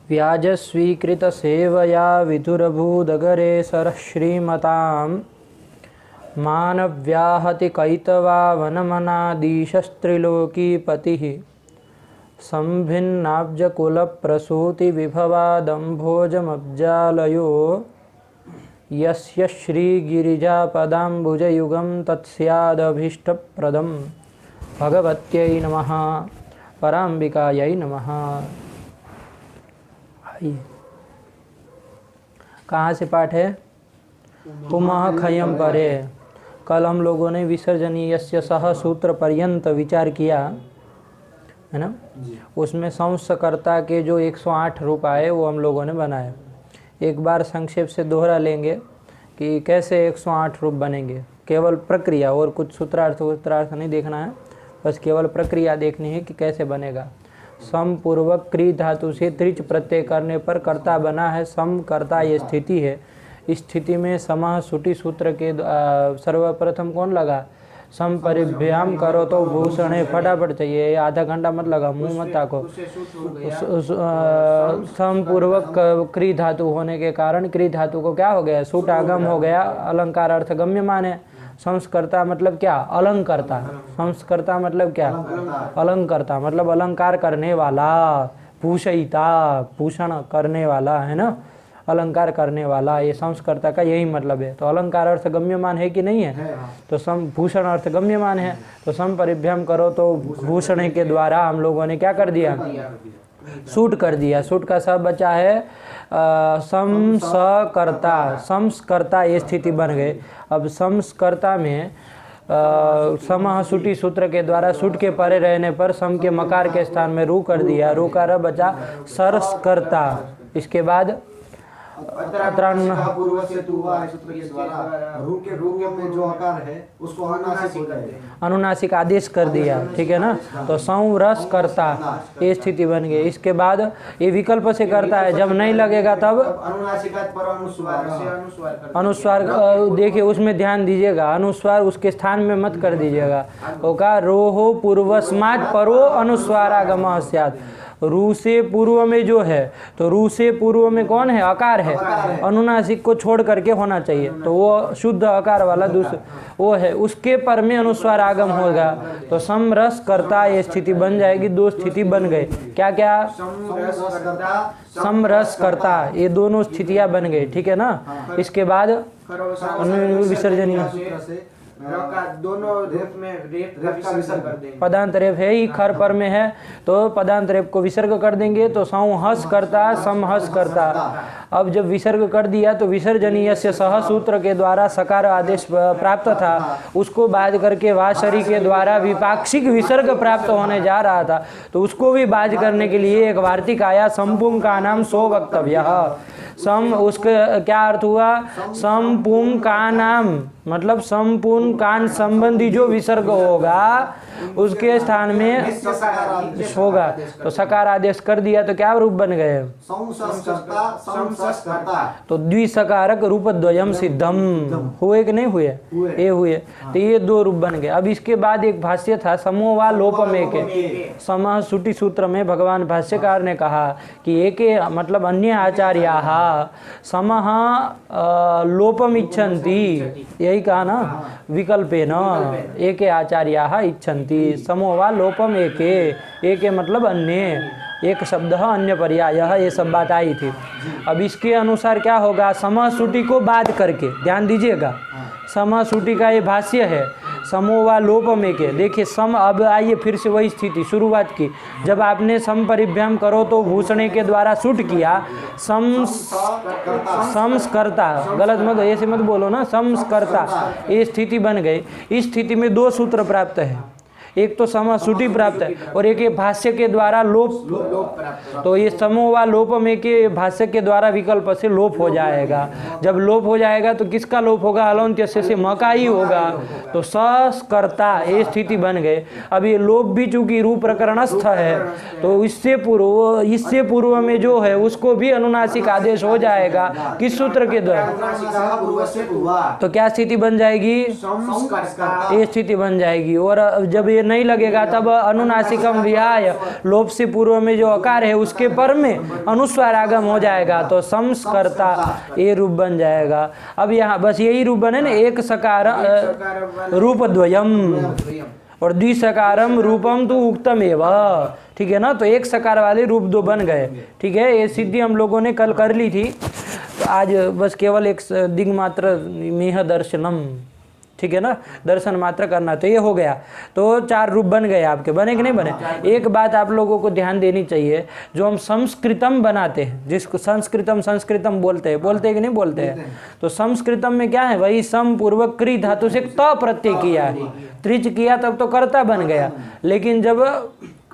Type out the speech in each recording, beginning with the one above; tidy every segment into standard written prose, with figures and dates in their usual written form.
व्याजस्वीकृतसेवया विधुरभूदगरे सरः श्रीमतां मानव्याहति कैतवा वनमनादीशस्त्रिलोकीपतिः संभिन्नाब्जकुलप्रसूतिविभवादम्भोजमब्जालयो यस्य श्रीगिरिजापदाम्बुजयुगं तत्स्यादभीष्टप्रदम्। भगवत्यै नमः। पराम्बिकायै नमः। कहाँ से पाठ है? पुमः खयम परे। कल हम लोगों ने विसर्जनीयस्य सह सूत्र पर्यंत विचार किया है ना। उसमें संस्कर्ता के जो 108 रूप आए वो हम लोगों ने बनाए। एक बार संक्षेप से दोहरा लेंगे कि कैसे 108 रूप बनेंगे। केवल प्रक्रिया और कुछ सूत्रार्थ नहीं देखना है, बस केवल प्रक्रिया देखनी है कि कैसे बनेगा। सम पूर्वक क्री धातु से त्रिच प्रत्यय करने पर कर्ता बना है। सम कर्ता ये स्थिति है। इस स्थिति में समः सुटी सूत्र के सर्वप्रथम कौन लगा? सम परिभ्याम करो तो भूषण है। फटाफट चाहिए, आधा घंटा मत लगा, मुंह मत ताको। सम पूर्वक क्री धातु होने के कारण क्री धातु को क्या हो गया? सूट आगम हो गया। अलंकार अर्थ गम्यमान है। संस्कर्ता मतलब क्या? अलंकर्ता। संस्कर्ता मतलब क्या? अलंकर्ता मतलब अलंकार करने वाला। भूषयिता, भूषण करने वाला है ना, अलंकार करने वाला। ये संस्कर्ता का यही मतलब है। तो अलंकार अर्थ गम्यमान है कि नहीं है? तो सम भूषण अर्थ गम्यमान है। तो सम परिभ्रम करो तो भूषण के द्वारा हम लोगों ने क्या कर दिया? सूट कर दिया। सूट का सब बचा है संस्कर्ता। संस्कर्ता ये स्थिति बन गई। अब संस्कर्ता में समः सुटी सूत्र के द्वारा सुट के परे रहने पर सम के मकार के स्थान में रू कर दिया। रू का बचा सरस्कर्ता। इसके बाद अनुनासिक आदेश कर दिया। ठीक है ना। तो संरस करता ये स्थिति बन गई। इसके बाद ये विकल्प से करता है। जब नहीं लगेगा तब अनुस्वार। देखिए उसमें ध्यान दीजिएगा, अनुस्वार उसके स्थान में मत कर दीजिएगा। होगा रोहो पूर्वस्मात् परो अनुस्वारागमः स्यात्। रू से पूर्व में जो है, तो रू से पूर्व में कौन है? अकार है। अनुनासिक को छोड़ करके होना चाहिए, तो वो शुद्ध अकार वाला दूसरा वो है। उसके पर में अनुस्वार आगम होगा तो समरस करता ये स्थिति बन जाएगी। दो स्थिति बन गए। क्या क्या? समरस करता, ये दोनों स्थितियां बन गई। ठीक है ना। इसके बाद विसर्जनीय दोनों रेप में रेप का विसर्ग कर देंगे। पदांत रेप है ही, खर पर में है तो पदांत रेप को विसर्ग कर देंगे। तो संहस करता, समहस करता। अब जब विसर्ग कर दिया तो विसर्जनीय से सह सूत्र के द्वारा सकार आदेश प्राप्त था, उसको बाध करके वाशरी के द्वारा विपाक्षिक विसर्ग प्राप्त होने जा रहा था। तो उसको भी बाध करने के लिए एक वार्तिक आया। संपुम का नाम सो वक्तव्य। सम उसका क्या अर्थ हुआ? संपुम का नाम मतलब संपूर्ण कान संबंधी जो विसर्ग होगा उसके स्थान में होगा। तो सकार आदेश कर दिया तो क्या रूप बन गए? तो द्विसकारक रूप द्वयम सिद्धम। हुए कि नहीं हुए? ये हुए। तो ये दो रूप बन गए। अब इसके बाद एक भाष्य था समोवा लोपमेके। समः सुटी सूत्र में भगवान भाष्यकार ने कहा कि एके मतलब अन्य आचार्याः समः लोपम इच्छन्ति। यही कहा ना, विकल्पेन एके आचार्याः इच्छन्ति। समो वा लोपम एके। एके मतलब अन्य, एक शब्द अन्य पर्याय, ये सब बात आई थी। अब इसके अनुसार क्या होगा? समः सुटी को बाध करके, ध्यान दीजिएगा, समः सुटी का ये भाष्य है। समो वा लोपम एके। देखिए सम, अब आइए फिर से वही स्थिति शुरुआत की। जब आपने सम परिभ्रम करो तो भूषणे के द्वारा सुट किया। संस्कर्ता, गलत मत ऐसे मत बोलो ना, संस्कर्ता ये स्थिति बन गई। इस स्थिति में दो सूत्र प्राप्त है। एक तो समः सुटी प्राप्त है और एक भाष्य के द्वारा लोप। तो ये समो वा लोप में के भाष्य के द्वारा विकल्प से लोप हो जाएगा। जब लोप हो जाएगा तो किसका लोप होगा? हलन्त्य से मका ही होगा। तो संस्कर्ता ये स्थिति बन गए। अब ये लोप भी चूंकि रूप प्रकरणस्थ है तो इससे पूर्व में जो है उसको भी अनुनासिक आदेश हो जाएगा। किस सूत्र के द्वारा? तो क्या स्थिति बन जाएगी? ये स्थिति बन जाएगी। और जब ये ये नहीं लगेगा तब अनुनासिकम विहाय लोप से पूर्व में जो अकार है उसके पर में अनुस्वार आगम हो जाएगा तो संस्कर्ता ये रूप बन जाएगा। अब यहाँ बस यही रूप बने ना, एक सकार रूप द्वयम और द्विसकारम रूपम तो उक्तम एवं, ठीक है ना। तो एक सकार वाले रूप दो बन गए, ठीक है। ये सिद्धि हम लोगों ने कल कर ली थी, तो आज बस केवल एक दिग्मात्र मेह दर्शनम, ठीक है ना, दर्शन मात्र करना। तो ये हो गया, तो 4 रूप बन गए आपके, बने कि नहीं बने। एक बात आप लोगों को ध्यान देनी चाहिए, जो हम संस्कृतम बनाते हैं, जिसको संस्कृतम बोलते हैं कि नहीं बोलते हैं, तो संस्कृतम में क्या है, वही सम पूर्वक क्री धातु से त प्रत्यय किया है, त्रिच किया तब तो कर्ता बन गया, लेकिन जब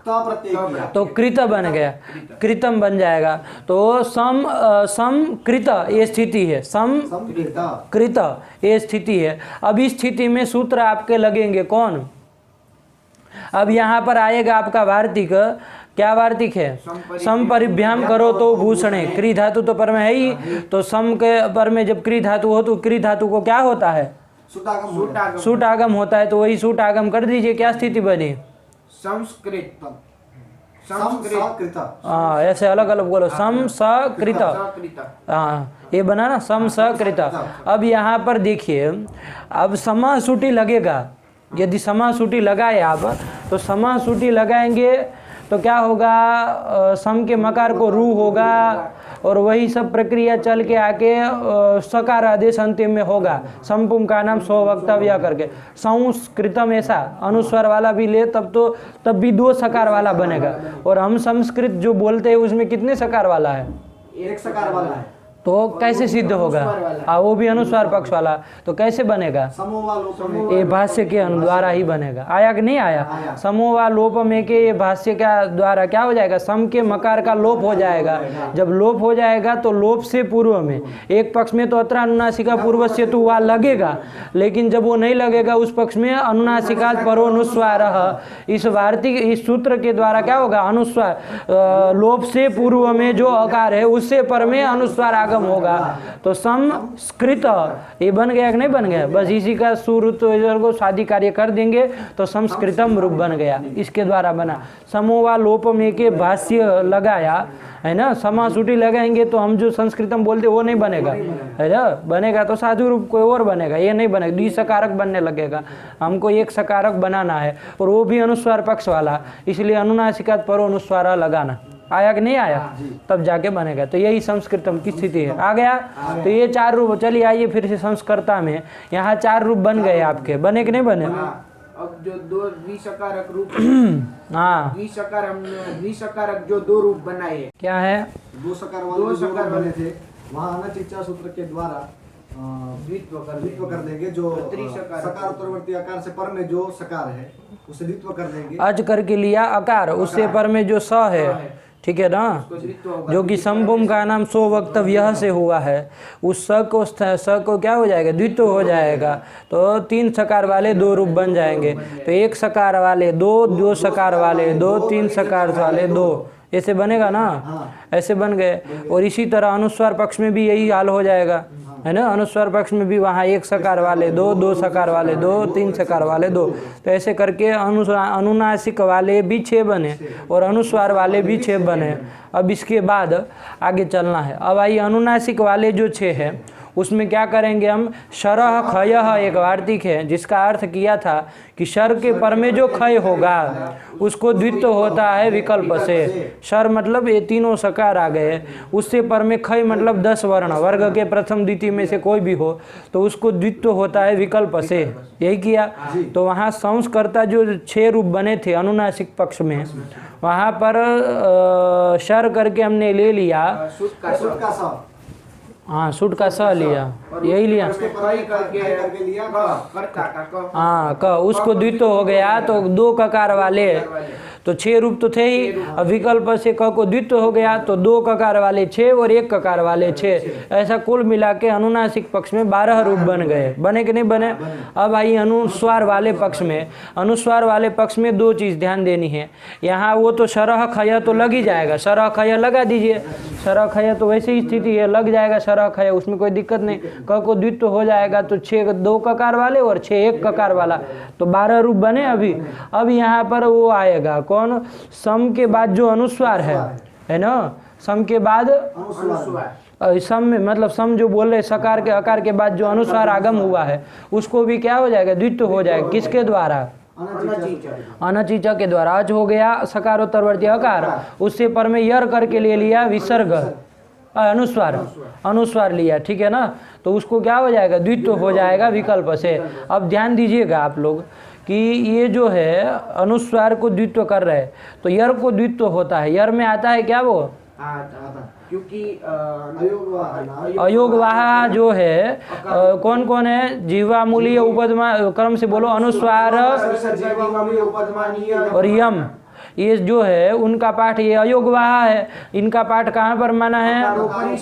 तो कृत बन गया, कृतम बन जाएगा। तो सम कृत ये स्थिति है, सम कृत ये स्थिति है। अब इस स्थिति में सूत्र आपके लगेंगे कौन, अब यहाँ पर आएगा आपका वार्तिक, क्या वार्तिक है, सम परिभ्याम करो तो भूषणे, क्री धातु तो पर में है ही, तो सम के पर में जब क्री धातु हो तो क्री धातु को क्या होता है, सूट आगम होता है, तो वही सूट आगम कर दीजिए, क्या स्थिति बनी, हाँ ऐसे अलग अलग बोलो, सम सकृत, हाँ ये बना ना, सम सकृत। अब यहाँ पर देखिए, अब समासूटी लगेगा, यदि समासूटी लगाए आप, तो समासूटी लगाएंगे तो क्या होगा, सम के मकार को रू होगा और वही सब प्रक्रिया चल के आके सकार आदेश अंतिम में होगा, संपुम का नाम सो वक्तव्य करके, संस्कृतम ऐसा अनुस्वार वाला भी ले तब भी 2 सकार वाला बनेगा। और हम संस्कृत जो बोलते हैं उसमें कितने सकार वाला है, 1 सकार वाला है, तो कैसे सिद्ध होगा, हाँ वो भी अनुस्वार पक्ष वाला, तो कैसे बनेगा, ये भाष्य के द्वारा ही बनेगा। आया कि नहीं आया, समूह लोप में के ये भाष्य का द्वारा क्या हो जाएगा, सम के मकार का लोप हो जाएगा। जब लोप हो जाएगा तो लोप से पूर्व में एक पक्ष में तो अत्र अनुनासिका पूर्व से तो वह लगेगा, लेकिन जब वो नहीं लगेगा उस पक्ष में अनुनासिका परो अनुस्वार, इस वार्तिक इस सूत्र के द्वारा क्या होगा, अनुस्वार लोप से पूर्व में जो अकार है उससे पर में अनुस्वार आगम होगा, तो संस्कृत ये बन गया कि नहीं बन गया, बस इसी का सुरुत को शादी कार्य कर देंगे तो संस्कृतम रूप बन गया, इसके द्वारा बना। समोवा लोप में के भाष्य लगाया है ना, समासूटी लगाएंगे तो हम जो संस्कृतम बोलते वो नहीं बनेगा, है ना, बनेगा तो साधु रूप कोई और बनेगा, ये नहीं बनेगा, द्विसकारक बनने लगेगा। हमको एक सकारक बनाना है और वो भी अनुस्वार पक्ष वाला, इसलिए अनुनासिकात परो अनुस्वारा लगाना। आया कि नहीं आया, तब जाके बनेगा। तो यही संस्कृतम की स्थिति है। आ गया, तो ये 4 रूप, चलिए आइए फिर से संस्कृता में, यहाँ 4 रूप बन गए आपके, बने कि नहीं बने। अब जो 2 द्विसकारक रूप हाँ द्विसकारक जो 2 रूप बनाए, क्या है, 2 सकार वाले बने थे, वहाँ अनचिच्चा सूत्र के द्वारा द्वित्व कर देंगे, जो सकार उत्तरवर्ती आकार से पर में जो सकार है उसे द्वित्व कर देंगे। अज करके लिया अकार, उससे पर में जो स है, ठीक है ना, जो कि संभुम का नाम सो वक्तव्य से हुआ है, उस स को क्या हो जाएगा, द्वित्व हो जाएगा। तो 3 सकार वाले 2 रूप बन जाएंगे, तो 1 सकार वाले 2 सकार वाले 2 3 सकार वाले 2, ऐसे बनेगा ना, ऐसे बन गए। और इसी तरह अनुस्वार पक्ष में भी यही हाल हो जाएगा, है ना, अनुस्वार पक्ष में भी वहाँ 1 सकार वाले 2 सकार वाले 2 3 सकार वाले 2, तो ऐसे करके अनुनासिक वाले भी 6 बने और अनुस्वार वाले भी 6 बने। अब इसके बाद आगे चलना है। अब आइए अनुनासिक वाले जो 6 है उसमें क्या करेंगे हम, शरह खयह एक वार्तिक है जिसका अर्थ किया था कि शर के पर में जो खय होगा उसको द्वित्व होता है विकल्प से। शर मतलब ये 3 सकार आ गए, उससे पर में खय मतलब 10 वर्ण, वर्ग के प्रथम द्वितीय में से कोई भी हो तो उसको द्वित्व होता है विकल्प से, यही किया। तो वहाँ संस्कर्ता जो 6 रूप बने थे अनुनासिक पक्ष में, वहाँ पर शर करके हमने ले लिया, हाँ सुट का स लिया, यही लिया, हाँ क उसको द्वित्व हो गया, तो 2 ककार वाले, तो 6 रूप तो थे ही। अब विकल्प से क को द्वित्व हो गया तो 2 ककार वाले 6 और 1 ककार वाले 6, ऐसा कुल मिला के अनुनासिक पक्ष में 12 रूप बन गए। बने कि नहीं बने? अब आइए अनुस्वार वाले पक्ष में। अनुस्वार वाले पक्ष में 2 चीज़ ध्यान देनी है। यहाँ वो तो शरह खय तो लग ही जाएगा, शरह खय लगा दीजिए, शरह खय तो वैसे ही स्थिति है, लग जाएगा शरह खय, उसमें कोई दिक्कत नहीं। क को द्वित्व हो जाएगा तो 6 2 ककार वाले और 6 1 ककार वाला, तो 12 रूप बने अभी। अब यहाँ पर वो आएगा कौन? सम के बाद जो अनुस्वार है ना, सम के बाद सम में मतलब सम जो बोल रहे सकार के अकार के बाद जो अनुस्वार आगम हुआ है उसको भी क्या हो जाएगा? द्वित्व हो जाएगा। किसके द्वारा? अनचीचा के द्वारा। अच हो गया सकारोत्तरवर्ती अकार, उससे पर में यर करके ले लिया विसर्ग, अनुस्वार लिया, ठीक है ना, तो उसको क्या हो जाएगा? द्वित्व हो जाएगा विकल्प से। अब ध्यान दीजिएगा आप लोग कि ये जो है अनुस्वार को द्वित्व कर रहे हैं तो यर को द्वित्व होता है। यर में आता है क्या? वो क्योंकि अयोगवाह जो है कौन कौन है? जीवामूलीय उपदमा क्रम से बोलो, अनुस्वार और यम, ये जो है उनका पाठ ये अयोगवाह है। इनका पाठ कहाँ पर माना है?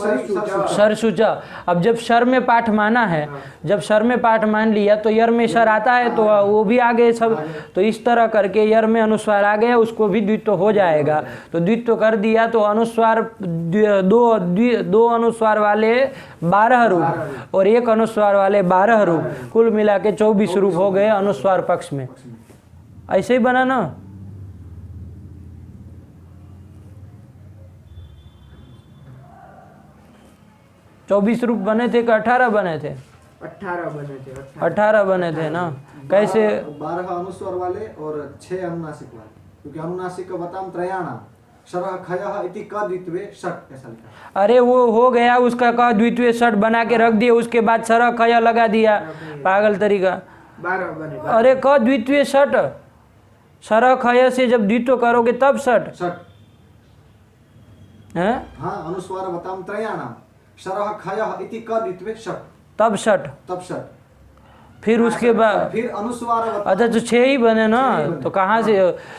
सरसूचा। अब जब शर में पाठ माना है, जब शर में पाठ मान लिया तो यर में शर आता है तो वो भी आ गए सब। तो इस तरह करके यर में अनुस्वार आ गया, उसको भी द्वित्व हो जाएगा। तो द्वित्व कर दिया तो अनुस्वार दो अनुस्वार वाले 12 रूप और 1 अनुस्वार वाले 12 रूप, कुल मिला के 24 रूप हो गए अनुस्वार पक्ष में। ऐसे ही बना ना? 24 रूप बने थे कि 18 बने थे? 18 बने थे। 18 बने थे ना। कैसे? 12 अनुस्वार वाले और 6 अनुनासिक वाले, क्योंकि अनुनासिक का बताम त्रयाणाम शरह खयः इति क द्वित्वे षट् ऐसा लिखा। अरे वो हो गया, उसका क द्वित्वे षट् बना के रख दिए, उसके बाद शरह खय लगा दिया, पागल तरीका। 12 बने। अरे क द्वित्वे षट्, शरह खय से जब द्वित्व करोगे तब षट् है। हाँ, अनुस्वार बताम त्रयाणाम शरह खयः इति क द्वित्वे षट्, तब षट्। फिर उसके बाद फिर अनुस्वार अच्छा तो 6 ही बने ना, तो कहाँ से?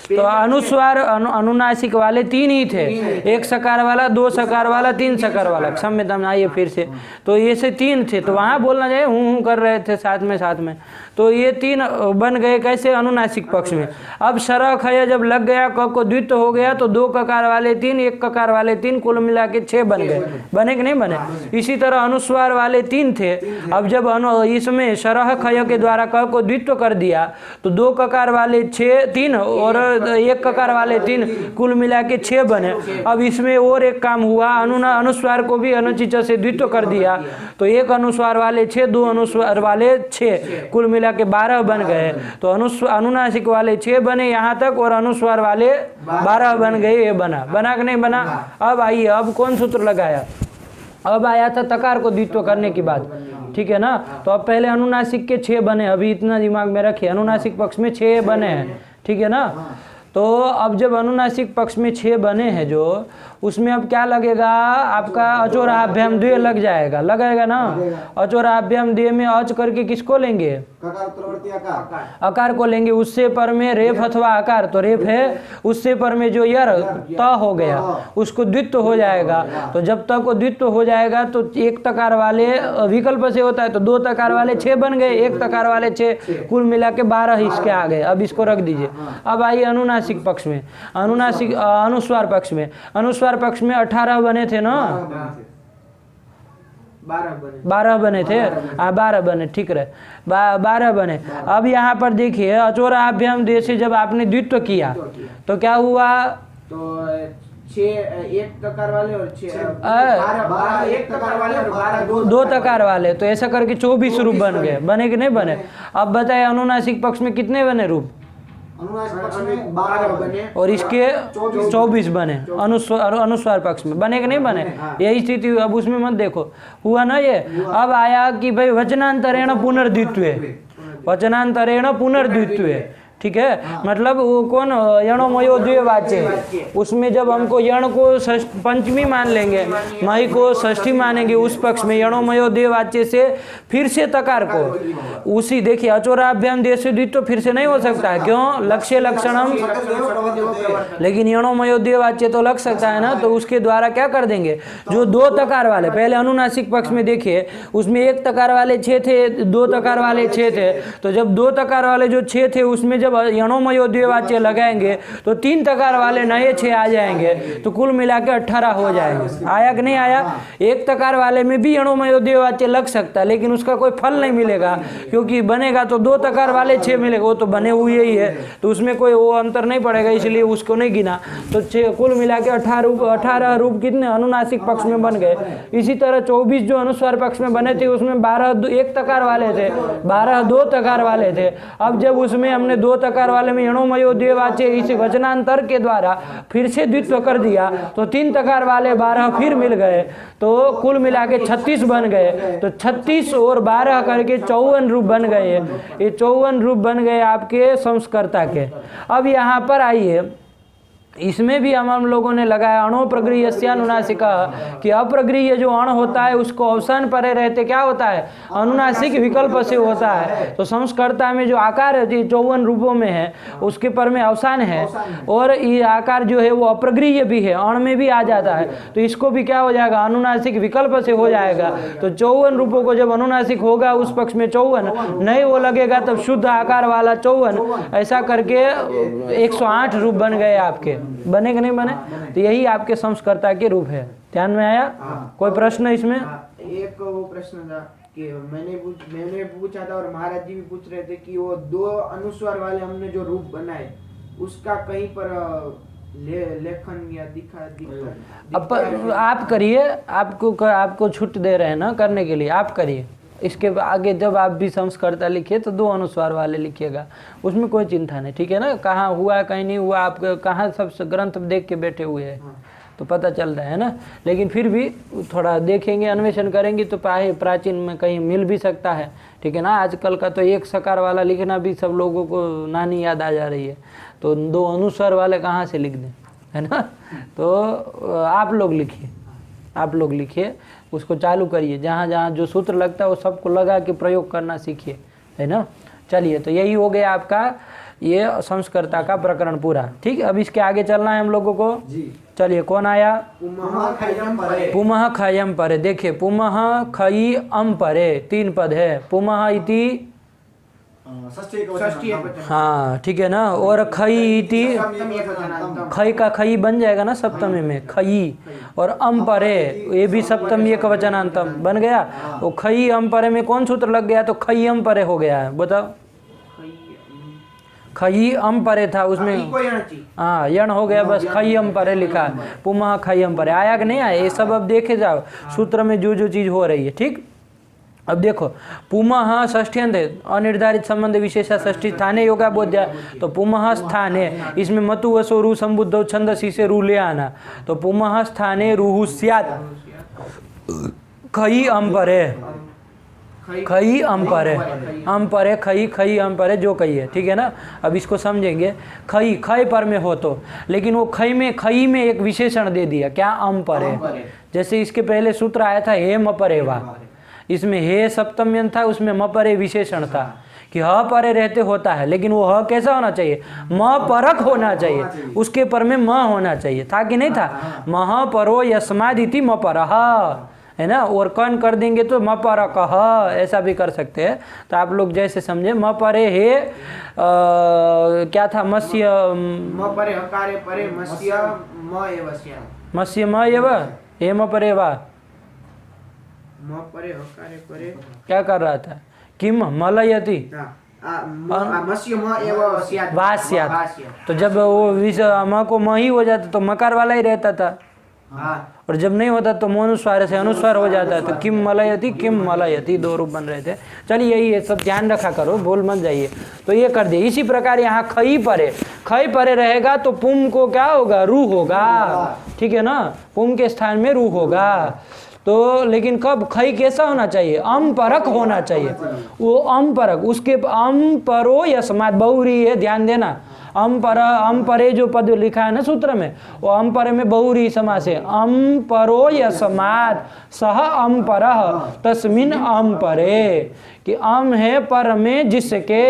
तो अनुस्वार अनुनासिक वाले 3 ही थे, 1 सकार वाला, 2 सकार वाला, 3 सकार वाला। क्षम्यताम, आइए फिर से। तो ये से 3 थे, तो वहाँ बोलना चाहिए हूँ कर रहे थे साथ में। तो ये 3 बन गए कैसे? अनुनासिक पक्ष में। अब शरह खय जब लग गया, क को द्वित्व हो गया तो 2 ककार वाले 3, 1 ककार वाले 3, कुल मिला के 6 बन गए। बने कि नहीं बने? इसी तरह अनुस्वार वाले 3 थे। अब जब इसमें शरह खय के द्वारा क को द्वित्व कर दिया तो 2 ककार वाले 3 और 1 ककार वाले 3, कुल मिला के 6 बने। अब इसमें और एक काम हुआ, अनुस्वार को भी अनुचित से द्वित्व कर दिया तो 1 अनुस्वार वाले 6, 2 अनुस्वार वाले 6, कुल मिला के 12 बन गए। तो अनुनासिक वाले 6 बने यहाँ तक और अनुस्वार वाले 12 बन गए। ये बना कि नहीं बना? अब आइए, अब कौन सूत्र लगाया? अब आया था तकार को द्वित्व करने की बात, ठीक है ना। तो अब पहले अनुनासिक के 6 बने, अभी इतना दिमाग में रखिए, अनुनासिक पक्ष में 6 बने हैं, ठीक है ना। तो अब जब अनुनासिक पक्ष में 6 बने हैं जो, उसमें अब क्या लगेगा? आपका अचोराभ्याम द्वय लग जाएगा, लगेगा ना। अचोराभ्याम द्वय में अच करके किसको लेंगे? अकार को लेंगे। उससे पर में रेफ अथवा आकार, तो रेफ है, उससे पर में जो यर त हो गया उसको द्वित्व हो जाएगा। तो जब तक वो द्वित्व हो जाएगा तो 1 तकार वाले विकल्प से होता है तो 2 तकार वाले 6 बन गए, 1 तकार वाले 6, कुल मिला के 12 इसके आ गए। अब इसको रख दीजिए। अब आइए अनुनासिक पक्ष में, अनुस्वार पक्ष में। अनुस्वार पक्ष में 18 बने थे ना, 12 बने थे। 12 बने, ठीक रहे, 12 बने। अब यहाँ पर देखिए अचोराभ्याम द्वय से जब आपने द्वित्व किया तो क्या हुआ? तो 1 तकार वाले और 12 1 तकार वाले और 12 2 तकार वाले, तो ऐसा करके 24 रूप बन गए। बने कि नहीं बने? अब बताए अनुनासिक पक्ष में कितने बने रूप? अनुनासिक पक्ष में 12 बने और इसके 24 बने। अनुस्वार पक्ष में बने कि नहीं बने? यही स्थिति हुई। अब उसमें मत देखो, हुआ ना ये। अब आया कि भाई वचनांतरेण पुनर्द्वित्वे, वचनांतरेण पुनर्द्वित्वे, ठीक है। मतलब वो कौन यणोमयो द्विवाच्य, उसमें जब हमको यण को पंचमी मान लेंगे, मई को षष्ठी मानेंगे, उस पक्ष में यणोमयो द्विवाच्य से फिर से तकार को उसी देखिए अचोराभ्याम देश द्वित्व फिर से नहीं हो सकता है, क्यों? लक्ष्य लक्षणम, लेकिन यणोमयो द्विवाच्य तो लग सकता है ना, तो उसके द्वारा क्या कर देंगे, जो दो तकार वाले पहले अनुनासिक पक्ष में देखिए उसमें एक तकार वाले 6 थे, दो तकार वाले 6 थे, तो जब दो तकार वाले जो 6 थे उसमें जब यणोमयो द्विवाच्य लगाएंगे तो 3 तकार वाले नए 6 आ जाएंगे, तो कुल मिला के 18 हो जाएंगे। आया कि नहीं आया? एक तकार वाले में भी यणोमयो द्विवाच्य लग सकता है, लेकिन उसका कोई फल नहीं मिलेगा, क्योंकि बनेगा तो दो तकार वाले 6 मिलेगा, वो तो बने हुए ही है, तो उसमें कोई वो अंतर नहीं पड़ेगा, इसलिए उसको नहीं गिना। तो कुल मिला के 18 रूप कितने अनुनासिक पक्ष में बन गए। इसी तरह 24 जो अनुस्वार पक्ष में बने थे उसमें 12 एक तकार वाले थे, 12 दो तकार वाले थे। अब जब उसमें हमने दो तकार वाले में यणोमयो द्विवाच्य इस वचनांतर के द्वारा फिर से द्वित्व कर दिया, तो 3 तकार वाले 12 फिर मिल गए, तो कुल मिला के 36 बन गए। तो 36 और 12 करके 54 रूप बन गए। ये 54 रूप बन गए आपके संस्कर्ता के। अब यहाँ पर आइए, इसमें भी हम लोगों ने लगाया अणोप्रगृह्य अनुनासिका, कि अप्रगृह्य जो अण होता है उसको अवसान परे रहते क्या होता है, अनुनासिक विकल्प से होता है। तो संस्कर्ता में जो आकार है 54 रूपों में है उसके पर में अवसान है, और ये आकार जो है वो अप्रगृह्य भी है, अण में भी आ जाता है, तो इसको भी क्या हो जाएगा, अनुनासिक विकल्प से हो जाएगा। तो 54 रूपों को जब अनुनासिक होगा उस पक्ष में 54 नहीं वो लगेगा, तब शुद्ध आकार वाला 54, ऐसा करके 108 रूप बन गए आपके। बने कि नहीं बने? तो यही आपके संस्कर्ता के रूप है। ध्यान में आया? कोई प्रश्न इसमें? एक वो प्रश्न था कि मैंने पूछा था और महाराज जी भी पूछ रहे थे कि वो दो अनुस्वार वाले हमने जो रूप बनाए उसका कहीं पर लेखन या दिखा आप करिए, आपको छूट दे रहे हैं ना करने के लिए, आप करिए। इसके आगे जब आप भी संस्कर्ता लिखिए तो 2 अनुस्वार वाले लिखिएगा, उसमें कोई चिंता नहीं, ठीक है ना। कहाँ हुआ कहीं नहीं हुआ, आप कहाँ सब ग्रंथ देख के बैठे हुए हैं तो पता चल रहा है ना। लेकिन फिर भी थोड़ा देखेंगे, अन्वेषण करेंगे तो प्राचीन में कहीं मिल भी सकता है, ठीक है ना। आजकल का तो एक सकार वाला लिखना भी सब लोगों को नानी याद आ जा रही है, तो 2 अनुस्वार वाले कहाँ से लिख दें, है ना। तो आप लोग लिखिए, उसको चालू करिए, जहाँ जहाँ जो सूत्र लगता है वो सबको लगा के प्रयोग करना सीखिए, है ना। चलिए, तो यही हो गया आपका ये संस्कर्ता का प्रकरण पूरा, ठीक। अब इसके आगे चलना है हम लोगों को। चलिए, कौन आया? पुमः खयम परे। देखिए, पुमः खई अम परे 3 पद है। पुमः इति हाँ, ठीक है ना। और खई इति, खई का खई बन जाएगा ना सप्तमी में, खई। और अम परे ये भी सप्तमी एक वचनांतम बन गया। वो खई अम परे में कौन सूत्र लग गया, तो खई अम परे हो गया है। बताओ, खई अम परे था उसमें, हाँ यण हो गया, बस खई अम परे लिखा। पुमः खई अम परे आया कि नहीं आया, ये सब अब देखे जाओ सूत्र में जो जो चीज हो रही है, ठीक। अब देखो, पुमः षष्ठ्यंत है, अनिर्धारित संबंध विशेषा षष्ठी स्थाने योगा बोध्या, तो पुमः स्थाने, इसमें मतु वसो रू संबुद्धौ छंदसी से रू ले आना, तो पुमः स्थाने रूहु स्यात् खई अम परे, खई अम परे, अम परे खई, खई अम परे जो कही है, ठीक है ना। अब इसको समझेंगे, खई खय पर में हो तो, लेकिन वो खई में एक विशेषण दे दिया, क्या, अम परे। जैसे इसके पहले सूत्र आया था हे म परे वा, इसमें हे सप्तम्यन था, उसमें म परे विशेषण था कि ह परे रहते होता है, लेकिन वो ह कैसा होना चाहिए, म परक होना चाहिए, उसके पर में म होना चाहिए, था कि नहीं था। मह परो यस्मादिति म परः, है ना। और कर्ण कर देंगे तो म पर कह, ऐसा भी कर सकते हैं। तो आप लोग जैसे समझे, म परे हे क्या था, मत्स्य म परे हकारे परे मत्स्य म एवस्य, मत्स्य म एव हे म परे वा, म परे हकारे परे क्या कर रहा था, किम मलयति मत्स्य म एव स्यात् वास्यात्, तो जब वो म को म ही हो जाता तो मकार वाला ही रहता था, और जब नहीं होता तो मोनुस्वार से अनुस्वार हो जाता है, तो किम मलयति 2 रूप बन रहे थे। चलिए, यही है, सब ध्यान रखा करो, भूल मत जाइए। तो ये कर दिए। इसी प्रकार यहाँ खई परे रहेगा तो पुम को क्या होगा, रू होगा, ठीक है ना, पुम के स्थान में रू होगा। तो लेकिन कब खई कैसा होना चाहिए, अम परक होना चाहिए, वो अम परक, उसके अम परो यस्मात् बहुरी है, ध्यान देना, अम परे जो पद लिखा है ना सूत्र में, वो अम परे में बहुरी समास है, अम परो यस्मात् सह अम परः तस्मिन् अम परे, कि अम है पर में जिसके,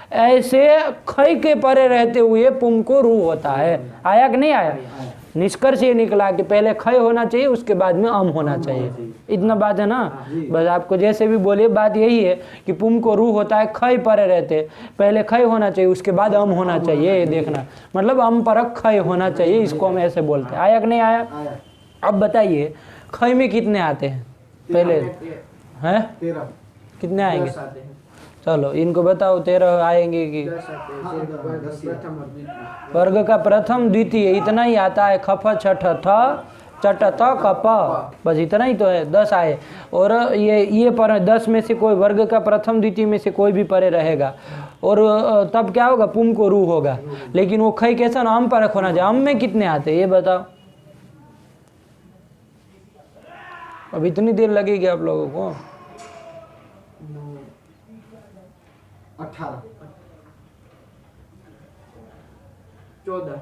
ऐसे खई के परे रहते हुए पुम को रू होता है। आया कि नहीं आया? निष्कर्ष ये निकला कि पहले खय होना चाहिए, उसके बाद में अम होना चाहिए। इतना बात है ना, बस आपको जैसे भी बोले बात यही है कि पुम को रू होता है, खय परे रहते, पहले खय होना चाहिए, उसके बाद अम होना चाहिए, ये देखना, मतलब अम परक खय होना चाहिए, इसको हम ऐसे बोलते हैं। आया कि नहीं आया? अब बताइए खय में कितने आते हैं पहले हैं? 13 कितने आएंगे? 10 आते हैं। चलो इनको बताओ, 13 आएंगे कि 10 आते हैं, सिर्फ प्रथम और द्वितीय। वर्ग का प्रथम द्वितीय इतना ही आता है, खफ छठ थ चट त कप, बस इतना ही तो है, 10 आए। और ये पर 10 में से कोई वर्ग का प्रथम द्वितीय में से कोई भी परे रहेगा, और तब क्या होगा, पुम को रू होगा। लेकिन वो खई कैसा ना, अम परक होना चाहिए। अम में कितने आते हैं ये बताओ? अब इतनी देर लगेगी आप लोगों को? 18 14।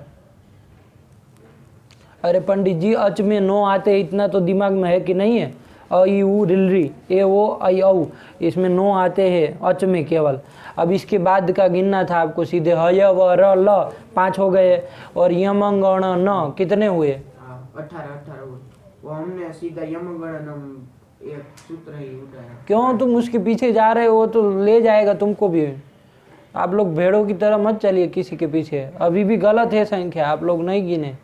अरे पंडित जी अच में 9 आते हैं, इतना तो दिमाग में है कि नहीं है? अ ई उ रिलरी ए वो आई औ, इसमें 9 आते हैं अच में केवल। अब इसके बाद का गिनना था आपको, सीधे हय व र ल 5 हो गए, और यम गण न कितने हुए? 18 हुए। वो हमने सीधा यमगणनम एक सूत्र ही उठाया। क्यों तुम उसके पीछे जा रहे हो? तो ले जाएगा तुमको भी। आप लोग भेड़ों की तरह मत चलिए किसी के पीछे, अभी भी गलत है संख्या, आप लोग नहीं गिने।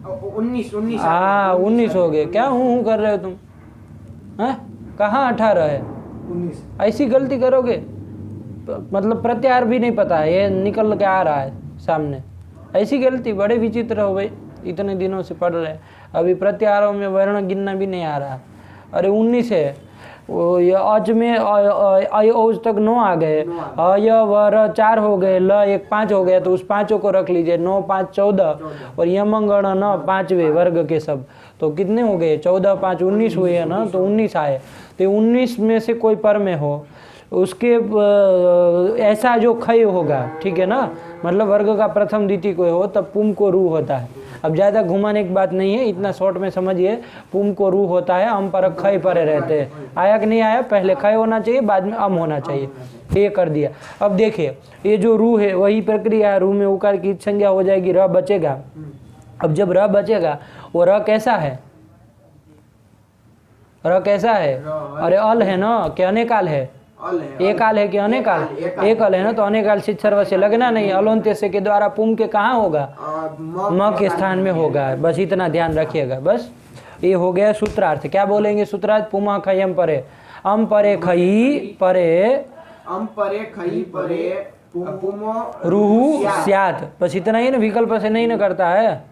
19 हाँ 19 हो गए। क्या हूँ कर रहे हो तुम? हैं? कहाँ 18 है? 19 ऐसी गलती करोगे? मतलब प्रत्याहार भी नहीं पता है, ये निकल के आ रहा है सामने, ऐसी गलती? बड़े विचित्र हो भाई, इतने दिनों से पढ़ रहे हैं, अभी प्रत्याहारों में वर्ण गिनना भी नहीं आ रहा। अरे 19 है वो, ये अज में औज तक 9 आ गए, य व र 4 हो गए, ल 1 5 हो गया, तो उस 5 को रख लीजिए, 9 5 14, और यमंगण न 5वें वर्ग के सब, तो कितने हो गए? 14 5 19 हुए है ना, तो 19 आए। तो 19 में से कोई पर में हो, उसके ऐसा जो खय होगा, ठीक है ना, मतलब वर्ग का प्रथम द्वितीय कोई हो, तब पुम को रू होता है। अब ज़्यादा घुमाने की बात नहीं है, इतना शॉर्ट में समझिए, पुम को रू होता है, अम पर खय परे रहते हैं। आया कि नहीं आया? पहले खय होना चाहिए, बाद में अम होना चाहिए, ये कर दिया। अब देखिए ये जो रू है वही प्रक्रिया है, रू में उकार की संज्ञा हो जाएगी, र बचेगा। अब जब र बचेगा, वो र कैसा है? र कैसा है? अरे अल है ना, क्या अनेकाल है? एक आल है कि अनेकाल? एक अल है ना, तो अनेकाल शिक्षर से लगना नहीं, अलोन्त्य से के द्वारा पुम के कहाँ होगा? म के स्थान में होगा। बस इतना ध्यान रखिएगा। बस ये हो गया सूत्रार्थ। क्या बोलेंगे सूत्रार्थ? पुमा खयम परे, अम परे खई परे, अम परे खई परे पुमो रूहु स्यात्। बस इतना ही ना, विकल्प से नहीं ना करता है,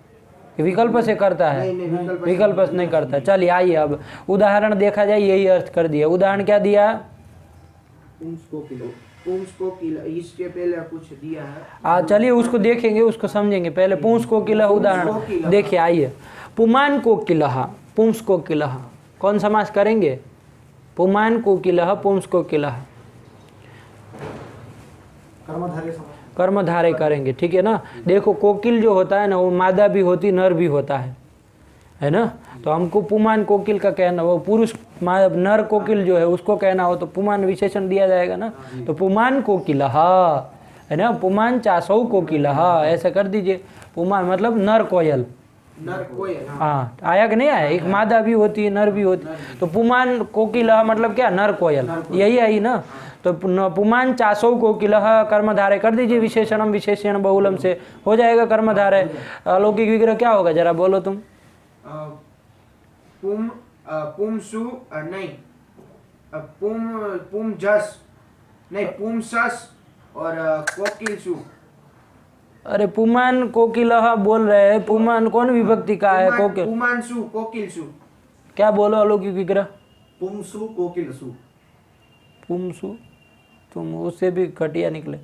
विकल्प से करता है, विकल्प से नहीं करता। चलिए आइए अब उदाहरण देखा जाए, यही अर्थ कर दिया। उदाहरण क्या दिया? पुंस को किला, इसके पहले कुछ दिया है। चलिए उसको देखेंगे, उसको समझेंगे। पहले पुंस को किला उदाहरण देखिए, आइए। पुमान को किलह, पुंस को किलह, कौन समास करेंगे? पुमान को किलह, पुंस को किलह, कर्मधारय करेंगे, ठीक है ना। देखो कोकिल जो होता है ना, वो मादा भी होती, नर भी होता है ना। तो हमको पुमान कोकिल का कहना, वो पुरुष नर कोकिल जो है उसको कहना हो तो पुमान विशेषण दिया जाएगा ना। तो पुमान कोकिलः है ना, पुमान चासौ कोकिलः, ऐसा कर दीजिए। पुमान मतलब नर कोयल, नर कोयल। हाँ आया कि नहीं आया? एक मादा भी होती है, नर भी होती है। तो पुमान कोकिलः मतलब क्या? नर कोयल, यही आई ना। तो पुमान चासौ कोकिलः कर्मधारय कर दीजिए, विशेषणम विशेषण बहुलम से हो जाएगा कर्मधारय। अलौकिक विग्रह क्या होगा जरा बोलो तुम? पुमसु नहीं, पुम जस नहीं, पुमसस और कोकिलसु। अरे पुमान कोकिलः बोल रहे हैं, पुमान कौन विभक्ति का है? कोकिल, पुमानसु कोकिलसु। क्या बोलो अलौकिक विग्रह? पुमसु कोकिलसु। पुमसु, तुम उससे भी घटिया निकले।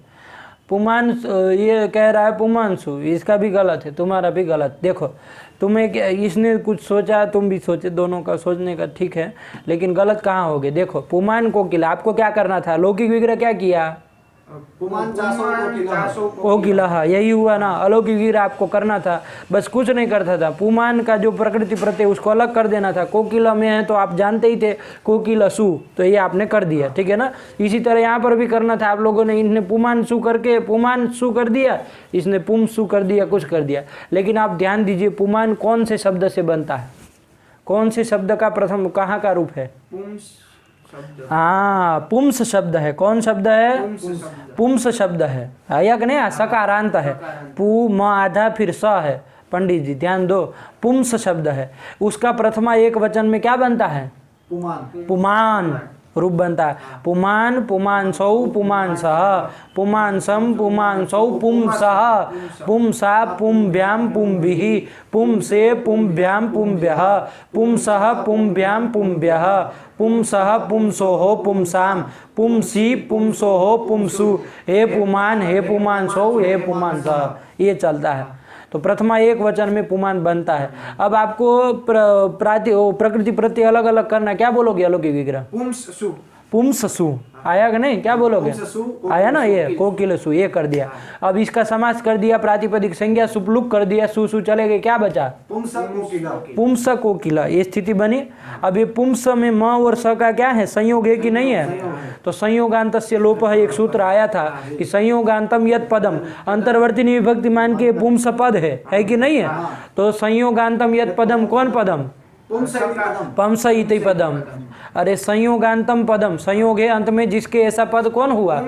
पुमान ये कह रहा है पुमानसु, इसका भी गलत है, तुम्हारा भी गलत। देखो तुम्हें इसने कुछ सोचा, तुम भी सोचे, दोनों का सोचने का ठीक है, लेकिन गलत कहाँ हो गए? देखो पुमान कोकिला, आपको क्या करना था? लौकिक विग्रह क्या किया? पुमान चासो कोकिला, हाँ यही हुआ ना। अलौकिक विग्रह आपको करना था, बस कुछ नहीं करता था। पुमान का जो प्रकृति प्रत्यय उसको अलग कर देना था। कोकिला में है तो आप जानते ही थे कोकिला सु, तो ये आपने कर दिया, ठीक है ना। इसी तरह यहाँ पर भी करना था आप लोगों ने। इन्हें पुमान सु करके पुमान सु कर दिया, इसने पुम सु कर दिया, कुछ कर दिया। लेकिन आप ध्यान दीजिए, पुमान कौन से शब्द से बनता है? कौन से शब्द का प्रथम कहाँ का रूप है? हाँ, पुंस शब्द है। कौन शब्द है? पुंस शब्द है। आया कि नहीं? सकारांत है। पू म आधा फिर स है। पंडित जी ध्यान दो, पुंस शब्द है, उसका प्रथमा एक वचन में क्या बनता है? पुमान। पुमान रूप बनता है। पुमान, पुमान सौ, पुमान सह, पुमान सम, पुमान सौ, पुम सह, पुम सा, पुम व्याम, पुम विहि, पुम से, पुम व्याम, पुम व्यह, पुम सह, पुम व्याम, पुम व्यह, पुम सह, पुम सोहो, पुम साम, पुम सी, पुम सोहो, पुम सु, हे पुमान, हे पुमान सौ, हे पुमान सह, ये चलता है। तो प्रथमा एक वचन में पुमान बनता है। अब आपको प्रकृति प्रत्यय अलग अलग करना, क्या बोलोगे? अलौकिक विग्रह पुंस सु आया कि नहीं? क्या बोलोगे? आया ना, ये कोकिल सु, ये कर दिया। अब इसका समास कर दिया, प्रातिपदिक संज्ञा सुपलुक कर दिया, सु सु चले गए, क्या बचा? पुंस कोकिला, ये स्थिति बनी। अब ये पुंस में म और स का क्या है? संयोग है कि नहीं है? तो संयोगांतस्य लोप है, एक सूत्र आया था कि संयोगांतम यत पदम, अंतर्वर्ती विभक्ति मान के पुंस पद है कि नहीं है? तो संयोगांतम यत पदम, कौन पदम? पंस इति पदम। अरे संयोगांतम पदम, संयोग है अंत में जिसके ऐसा पद कौन हुआ?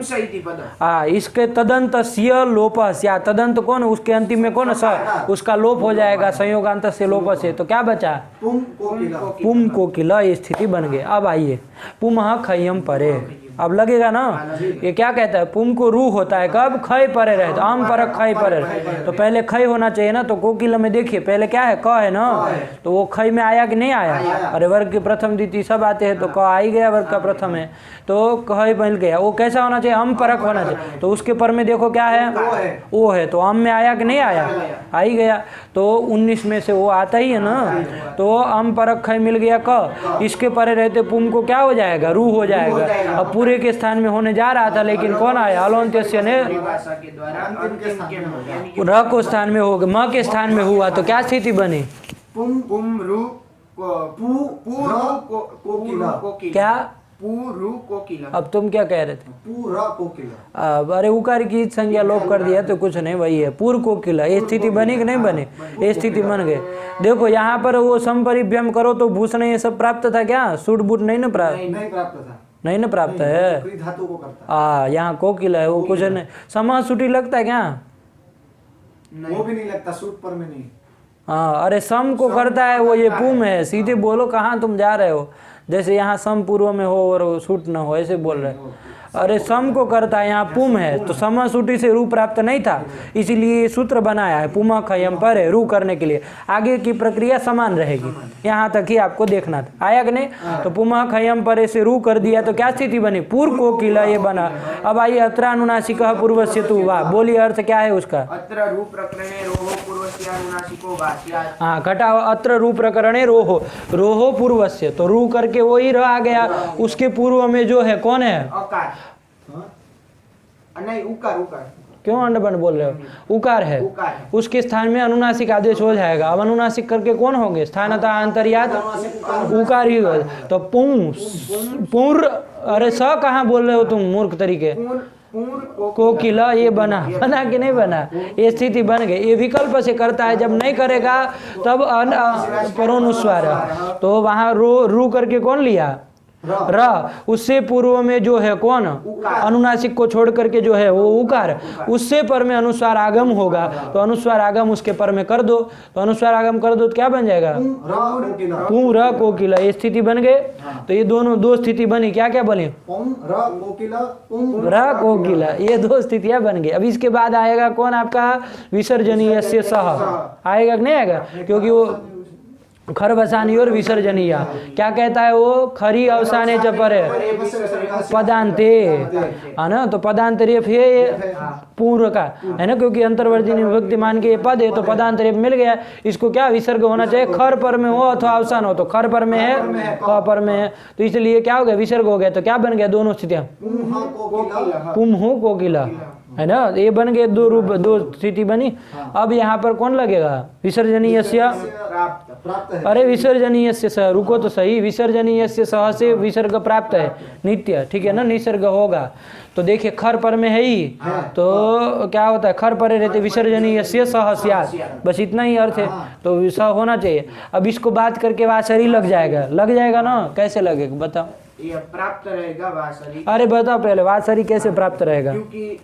इसके तदंत स्य लोप, या तदंत कौन? उसके अंतिम में कौन? स, उसका लोप हो जाएगा संयोगांत से लोप से, तो क्या बचा? पुम कोकिला, ये स्थिति बन गई। अब आइए, पुमः खय्यम परे। अब लगेगा ना, ये क्या कहता है? पुम को रू होता है कब? खय परे रहे, तो आम परक खय परे रहे, तो पहले खय होना चाहिए ना। तो कोकिला में देखिए पहले क्या है? क है ना, तो वो खय में आया कि नहीं आया? अरे वर्ग के प्रथम द्वितीय सब आते हैं, तो क आ ही गया, वर्ग का प्रथम है, तो कह बन गया। वो कैसा होना चाहिए? आम परक होना चाहिए। तो उसके पर में देखो क्या है? ओ है, तो आम में आया कि नहीं आया? आ ही गया। तो 19 में से वो आता ही है ना, तो आम परक खय मिल गया क, इसके परे रहते पुम को क्या हो जाएगा? रू हो जाएगा। अब पूरे के स्थान में होने जा रहा था, लेकिन कौन आया? अलोन्त्यस्य ने र को स्थान में हो गया, म के स्थान में हुआ, तो क्या स्थिति बनी? क्या? अब तुम क्या कह रहे थे? पूरा कोकिला। अरे उकार की संज्ञा लोप कर दिया तो कुछ नहीं, वही है पूर्व कोकिला। ये स्थिति बनी कि नहीं बनी? ये स्थिति बन गई। देखो यहाँ पर वो संपरिभ्यम करो तो भूषण ये सब प्राप्त था क्या? सूट बूट नहीं ना प्राप्त? नहीं प्राप्त था, नहीं ना प्राप्त है। धातु को करता। यहाँ कोकिला है, वो कुछ नहीं। समाह सूटी लगता है क्या? वो भी नहीं लगता, सूट पर में नहीं। हाँ, अरे सम को करता है वो, ये पुम है। सीधे बोलो कहाँ तुम जा रहे हो? जैसे यहाँ सम पूर्व में हो और सूट न हो, ऐसे बोल रहे। अरे सम को करता है, यहाँ पुम है, तो सम सूटी से रू प्राप्त नहीं था, इसीलिए सूत्र बनाया है पुम खयम पर है, रू करने के लिए। आगे की प्रक्रिया समान रहेगी, यहाँ तक ही आपको देखना था। आया कि नहीं? तो पुम खयम पर से रू कर दिया, तो क्या स्थिति बनी? पूर्व कोकिला ये बना। अब आइए, अत्र अनुनासिक पूर्वस्य तु वाह, बोलिए अर्थ क्या है उसका? हाँ, घटाओ। अत्र रू प्रकरणे रोहो, रोहो पूर्वस्य, तो रू करके वो ही रह आ गया। उसके पूर्व में जो है कौन है? नहीं, उकार। क्यों अंडबन बोल रहे हो? उकार है, उसके स्थान में अनुनासिक आदेश हो जाएगा। अब अनुनासिक करके कौन होंगे? स्थानतः अंतर्यात उकार ही हो। तो पूर्व, अरे स कहाँ बोल रहे हो तुम मूर्ख तरीके? कोकिला ये बना कि नहीं बना? ये स्थिति बन गई। ये विकल्प से करता है, जब नहीं करेगा तब परोनुस्वार। तो वहां रू करके कौन लिया? र। उससे पूर्व में जो है कौन? अनुनासिक को छोड़ करके जो है वो उकार। उससे पर में अनुस्वार आगम होगा, तो अनुस्वार आगम उसके पर में कर दो, तो अनुस्वार आगम कर दो तो क्या बन जाएगा? पुम र कोकिला, ये स्थिति बन गए। तो ये दोनों दो स्थिति बनी, क्या क्या बनी? र कोकिला, ये दो स्थितियां बन गई। अब इसके बाद आएगा कौन आपका? विसर्जनीय से सह आएगा कि नहीं आएगा? क्योंकि वो खर बसानी और विसर्जनीय, क्या कहता है वो, खरी अवसाने च परे पदांते, है ना। तो पदांत रेफ है ये पूर्व का, है ना, क्योंकि अंतर्वर्ती विभक्ति मान के ये पद है, तो पदांत रेफ मिल गया। इसको क्या विसर्ग होना चाहिए, खर पर में हो अथवा अवसान हो, तो खर पर में है, क पर में है, तो इसलिए क्या हो गया, विसर्ग हो गया। तो क्या बन गया दोनों स्थितियां, पुम हो कोकिला, है ना। ये बन गए दो रूप, दो स्थिति बनी। अब यहाँ पर कौन लगेगा, विसर्जनीयस्य, प्राप्त है। अरे विसर्जनीयस्य सह, रुको तो सही, विसर्जनीयस्य सह से विसर्ग प्राप्त है नित्य, ठीक है ना, निसर्ग होगा। तो देखिए खर पर में है ही, तो क्या होता है, खर परे रहते विसर्जनीयस्य सह स्यात्, बस इतना ही अर्थ है, तो सह होना चाहिए। अब इसको बात करके वासरी लग जाएगा ना, कैसे लगेगा बताओ, ये प्राप्त रहेगा वासरी। अरे बताओ पहले वासरी कैसे प्राप्त रहेगा, क्योंकि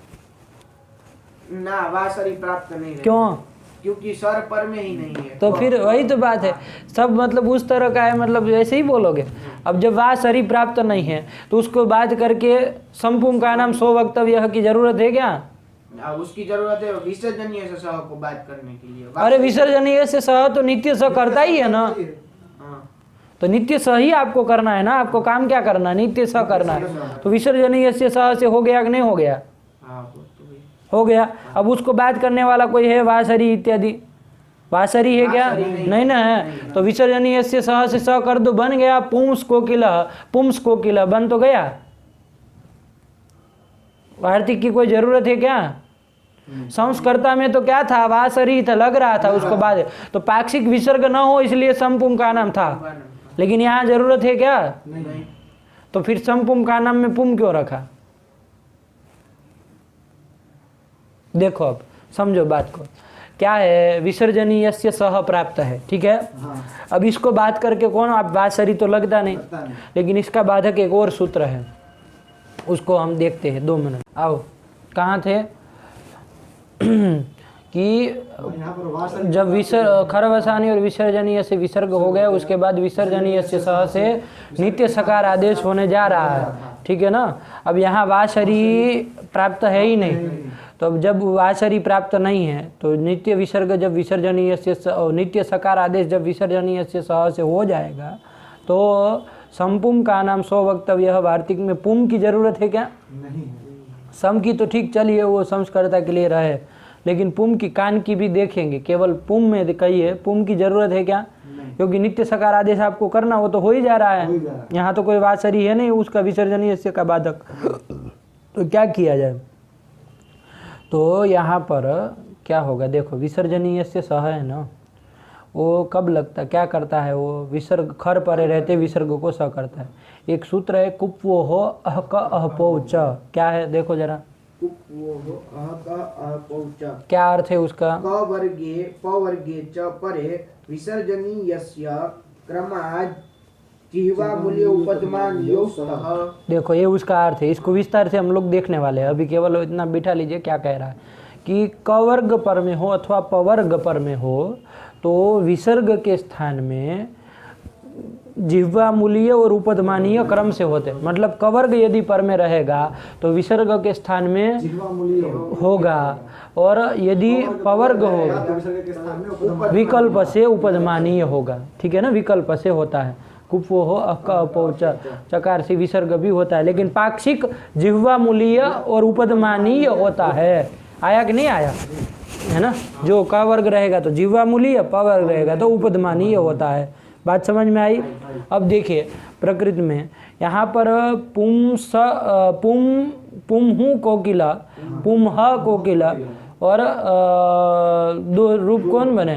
ना वासरी प्राप्त नहीं रहेगा। क्यों, क्योंकि स्वर पर में ही नहीं है। तो फिर वही तो बात है, सब मतलब उस तरह का है, मतलब ऐसे ही बोलोगे। अब जब वासरी प्राप्त नहीं है तो उसको बात करके संपुम का नाम सो वक्तव्य की जरूरत है क्या, उसकी जरूरत है विसर्जनीय से सह को बात करने के लिए। अरे विसर्जनीय से सह तो नित्य सह करता ही है ना, हाँ। तो नित्य सह ही आपको करना है ना, आपको काम क्या करना है, नित्य सह करना है। तो विसर्जनीय से सह से हो गया कि नहीं हो गया, हाँ, वो तो भी। हो गया। अब उसको बात करने वाला कोई है, वासरी इत्यादि, वासरी है क्या, नहीं ना है। तो विसर्जनीय से सह से सह कर दो, बन गया पुंस कोकिला, बन तो गया। वार्तिक की कोई जरूरत है क्या, संस्कर्ता में तो क्या था, वासरी था, लग रहा था उसको बाद, तो पाक्षिक विसर्ग न हो इसलिए संपुम का नाम था, लेकिन यहाँ जरूरत है क्या, नहीं। तो फिर संपुम का नाम में पुम क्यों रखा। देखो अब समझो बात को, क्या है, विसर्जनीय से सह प्राप्त है, ठीक है। अब इसको बात करके कौन, आप वासरी तो लगता नहीं, लेकिन इसका बाधक एक और सूत्र है, उसको हम देखते हैं, 2 मिनट आओ। कहाँ थे कि यहाँ पर वासरी जब खरवसानी और विसर्जनीय से विसर्ग हो गया, उसके बाद विसर्जनीय से सह से नित्य सकार आदेश होने जा रहा है, ठीक है ना। अब यहाँ वासरी प्राप्त है ही नहीं, तो अब जब वासरी प्राप्त नहीं है तो नित्य विसर्ग जब विसर्जनीय से नित्य सकार आदेश जब विसर्जनीय से सह से हो जाएगा, तो संपुम का नाम सो वक्तव्य, वार्तिक में पुम की जरूरत है क्या, नहीं है। सम की तो ठीक चलिए वो संस्कर्ता के लिए रहे, लेकिन पुम की, कान की भी देखेंगे, केवल पुम में कही है, पुम की जरूरत है क्या, क्योंकि नित्य सकार आदेश आपको करना, वो तो हो ही जा रहा है, यहाँ तो कोई वासरी है नहीं उसका विसर्जनीय से का बाधक, तो क्या किया जाए। तो यहाँ पर क्या होगा, देखो विसर्जनीय से सह है ना, वो कब लगता, क्या करता है वो, विसर्ग खर परे रहते विसर्ग को सह करता है। एक सूत्र है कुप्वो हो अह क अह पौ च, क्या है देखो जरा, क्या अर्थ है उसका, क वर्गे प वर्गे च परे विसर्जनीयस्य क्रमात् जिह्वा मूल्य उपद्मानीयो स्तः। देखो ये उसका अर्थ है, इसको विस्तार से हम लोग देखने वाले हैं, अभी केवल इतना बिठा लीजिए क्या कह रहा है कि कवर्ग पर में हो अथवा पवर्ग पर में हो तो विसर्ग के स्थान में जिह्वा मूल्य और उपदमानीय क्रम से होते, मतलब कवर्ग यदि पर में रहेगा तो विसर्ग के स्थान में जिह्वा मूल्य होगा, और यदि पवर्ग होगा विसर्ग के स्थान में उपद्रव विकल्प से उपदमानीय होगा, ठीक है ना, विकल्प से होता है। कुप्वो हो अक अपौच, चकार से विसर्ग भी होता है, लेकिन पाक्षिक जिह्वा मूल्य और उपदमानीय होता है। आया कि नहीं आया, है ना, जो क वर्ग रहेगा तो जिह्वा मूल्य, प वर्ग रहेगा तो उपदमानीय होता है। बात समझ में आई। अब देखिए प्रकृति में यहाँ पर पुम कोकिला, पुम ह कोकिला, और दो रूप कौन बने,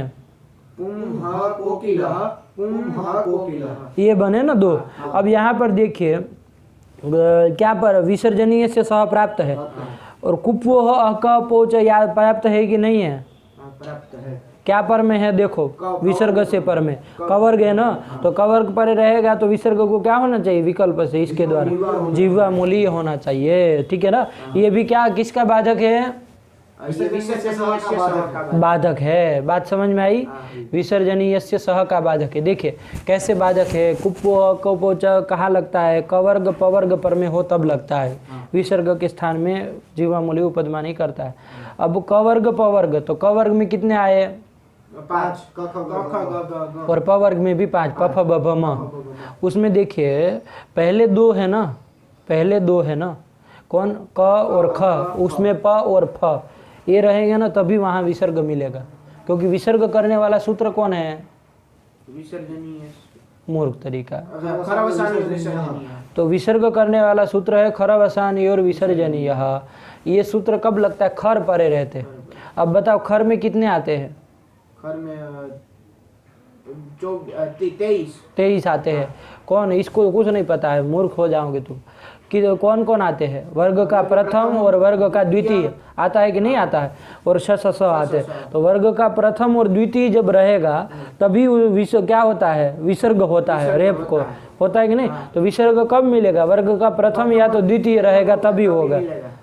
ये बने ना 2। अब यहाँ पर देखिए क्या पर विसर्जनीय से सह प्राप्त है, और कुप्वो क पौच या प्राप्त है कि नहीं है, प्राप्त है। क्या पर में है, देखो विसर्ग से पर में, कवर्ग है ना, तो कवर्ग पर रहेगा तो विसर्ग को क्या होना चाहिए, विकल्प से, इसके द्वारा जिह्वा मूल्य होना चाहिए, ठीक है ना। ये भी क्या किसका बाधक है, बाधक है। बात समझ में आई, विसर्जनीय से सह का बाधक है। देखिए कैसे बाधक है, कुप्वो कपोच कहाँ लगता है, कवर्ग पवर्ग पर में हो तब लगता है, विसर्ग के स्थान में जिह्वा मूल्य उपदमानी करता है। अब कवर्ग पवर्ग, तो कवर्ग में कितने आए, 5 क ख ग ख ग ग ग और प वर्ग में भी 5 प फ ब भ म। उसमें देखिए पहले 2 है ना, पहले 2 है ना, कौन क और ख, उसमें प और फ ये रहेंगे ना तभी वहाँ विसर्ग मिलेगा, क्योंकि विसर्ग करने वाला सूत्र कौन है? विसर्जनीय मूर्ख तरीका। खरवसानी विसर्जनीय। तो विसर्ग करने वाला सूत्र है खरवसानी और विसर्जनीय। ये सूत्र कब लगता है? खर परे रहते। अब बताओ खर में कितने आते हैं? खर में 23 23 आते हैं। कौन? इसको कुछ नहीं पता है, मूर्ख हो जाओगे तुम। कि कौन कौन आते हैं? वर्ग का प्रथम और वर्ग का द्वितीय आता है कि नहीं आता है? और श स स आते हैं। तो वर्ग का प्रथम और द्वितीय जब रहेगा तभी क्या होता है? विसर्ग होता है। रेप को होता है कि नहीं? तो विसर्ग कब मिलेगा? वर्ग का प्रथम या तो द्वितीय रहेगा तभी होगा।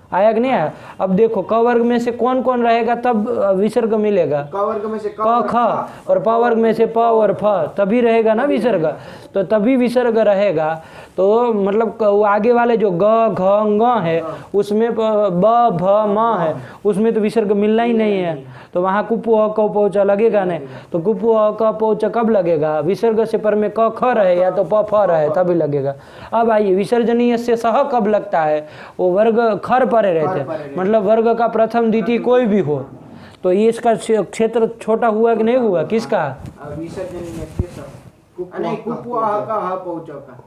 आया कि नहीं आया? अब देखो क वर्ग में से कौन कौन रहेगा तब विसर्ग मिलेगा? क वर्ग में से क ख और प वर्ग में से प और फ, तभी रहेगा ना विसर्ग। तो तभी विसर्ग रहेगा। तो मतलब वो आगे वाले जो ग घ ङ है उसमें ब भ म है, उसमें तो विसर्ग मिलना ही नहीं है। तो वहाँ कुपु अ क पौच लगेगा नहीं। तो कुपु अ क पौच कब लगेगा? विसर्ग से पर में क ख रहे या तो प फ रहे तभी लगेगा। अब आइए विसर्जनीय से सह कब लगता है? वो वर्ग खर परे रहते, मतलब वर्ग का प्रथम द्वितीय कोई भी हो। तो ये इसका क्षेत्र छोटा हुआ कि नहीं हुआ? किसका? विसर्जनीय से सह नहीं कुपु अ का ह पहुंचो का।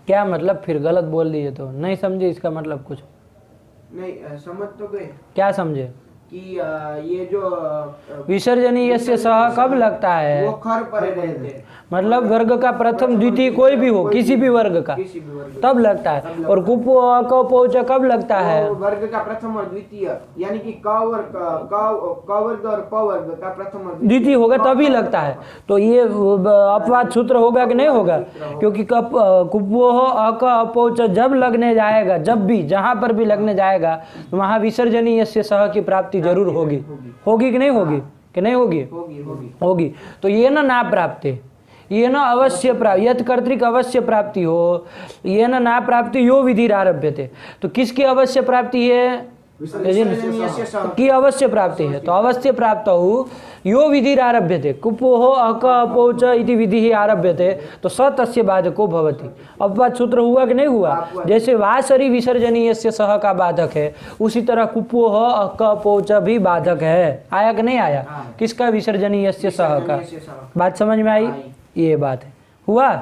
क्या मतलब? फिर गलत बोल दिए तो नहीं समझे इसका मतलब कुछ? नहीं समझ तो गए क्या समझे? कि ये जो विसर्जनीय से सह कब लगता वो है? खर परे रहते हैं। मतलब वर्ग का प्रथम द्वितीय कोई भी हो, किसी भी वर्ग का, किसी भी वर्ग तब लगता है। और कुपु अ क पौच कब लगता है? वो वर्ग का प्रथम और द्वितीय, यानी कि क वर्ग और प वर्ग का प्रथम और द्वितीय होगा तभी लगता है। तो ये अपवाद सूत्र होगा कि नहीं होगा? क्योंकि कुपु अ क पौच जब लगने जाएगा, जब भी जहां पर भी लगने जाएगा तो वहां विसर्जनीय से सह की प्राप्ति जरूर होगी। होगी कि नहीं होगी? कि नहीं होगी? होगी। तो ये ना प्राप्ति, ये न अवश्य प्राप्ति, यत कर्तृक अवश्य प्राप्ति हो, ये ना प्राप्ति यो विधि आरभ्य थे। तो किसकी अवश्य प्राप्ति है? की अवश्य प्राप्ति है। तो अवश्य प्राप्त हो यो विधि आरभ्य थे। कुपोह अक अपौच इति विधि आरभ्य थे। तो स तस्य बाधको भवति। अपवाद सूत्र हुआ कि नहीं हुआ? जैसे वासरी विसर्जनीय से सह का बाधक है, उसी तरह कुपोह अक अपौच भी बाधक है। आया कि नहीं आया? किसका? विसर्जनीय से सह का। बात समझ में आई? ये बात है। हुआ?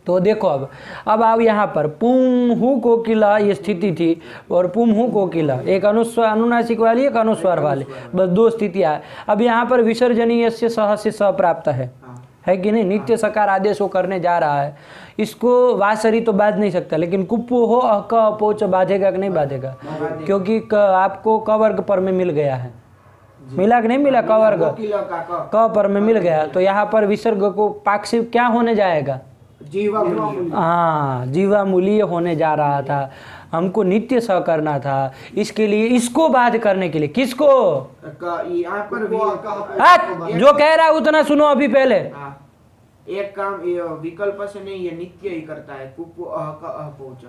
तो देखो अब आओ यहाँ पर पुम हु कोकिला ये स्थिति थी और पुम हु कोकिला, एक अनुनासिक वाली एक अनुस्वार वाली, बस दो स्थितियाँ है। अब यहाँ पर विसर्जनीय से सह प्राप्त है कि नहीं? नित्य सकार आदेश वो करने जा रहा है। इसको वासरी तो बाध नहीं सकता, लेकिन कुप्पु हो क अपोच बाधेगा कि नहीं बाधेगा? क्योंकि आपको क वर्ग पर में मिल गया है। मिला कि नहीं मिला? क वर्ग क पर में मिल गया। तो यहाँ पर विसर्ग को पाक्षिक क्या होने जाएगा? हाँ, जीवामूलीय होने जा रहा था। हमको नित्य स करना था, इसके लिए इसको बाध करने के लिए किसको? यहाँ पर जो कह रहा है उतना सुनो अभी पहले। एक काम ये विकल्प से नहीं, ये नित्य ही करता है। कुपु अह का अह पहुंच।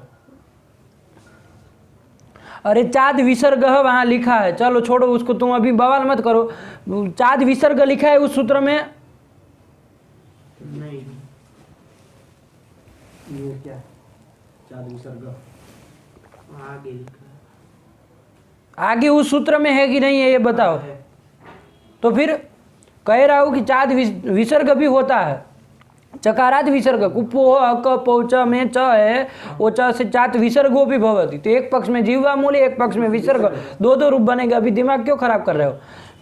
अरे चाँद विसर्ग वहां लिखा है, चलो छोड़ो उसको, तुम अभी बवाल मत करो। चाँद विसर्ग लिखा है उस सूत्र में? नहीं, ये क्या? चाँद विसर्ग आगे लिखा है। आगे उस सूत्र में है कि नहीं है ये बताओ। तो फिर कह रहा हूं कि चाँद विसर्ग भी होता है। चकारात विसर्ग कुप्पो अक पौच में च है, वो च से चात विसर्गो भी भवति। तो एक पक्ष में जीवा मूल्य, एक पक्ष में विसर्ग, दो दो रूप बनेगा। अभी दिमाग क्यों खराब कर रहे हो?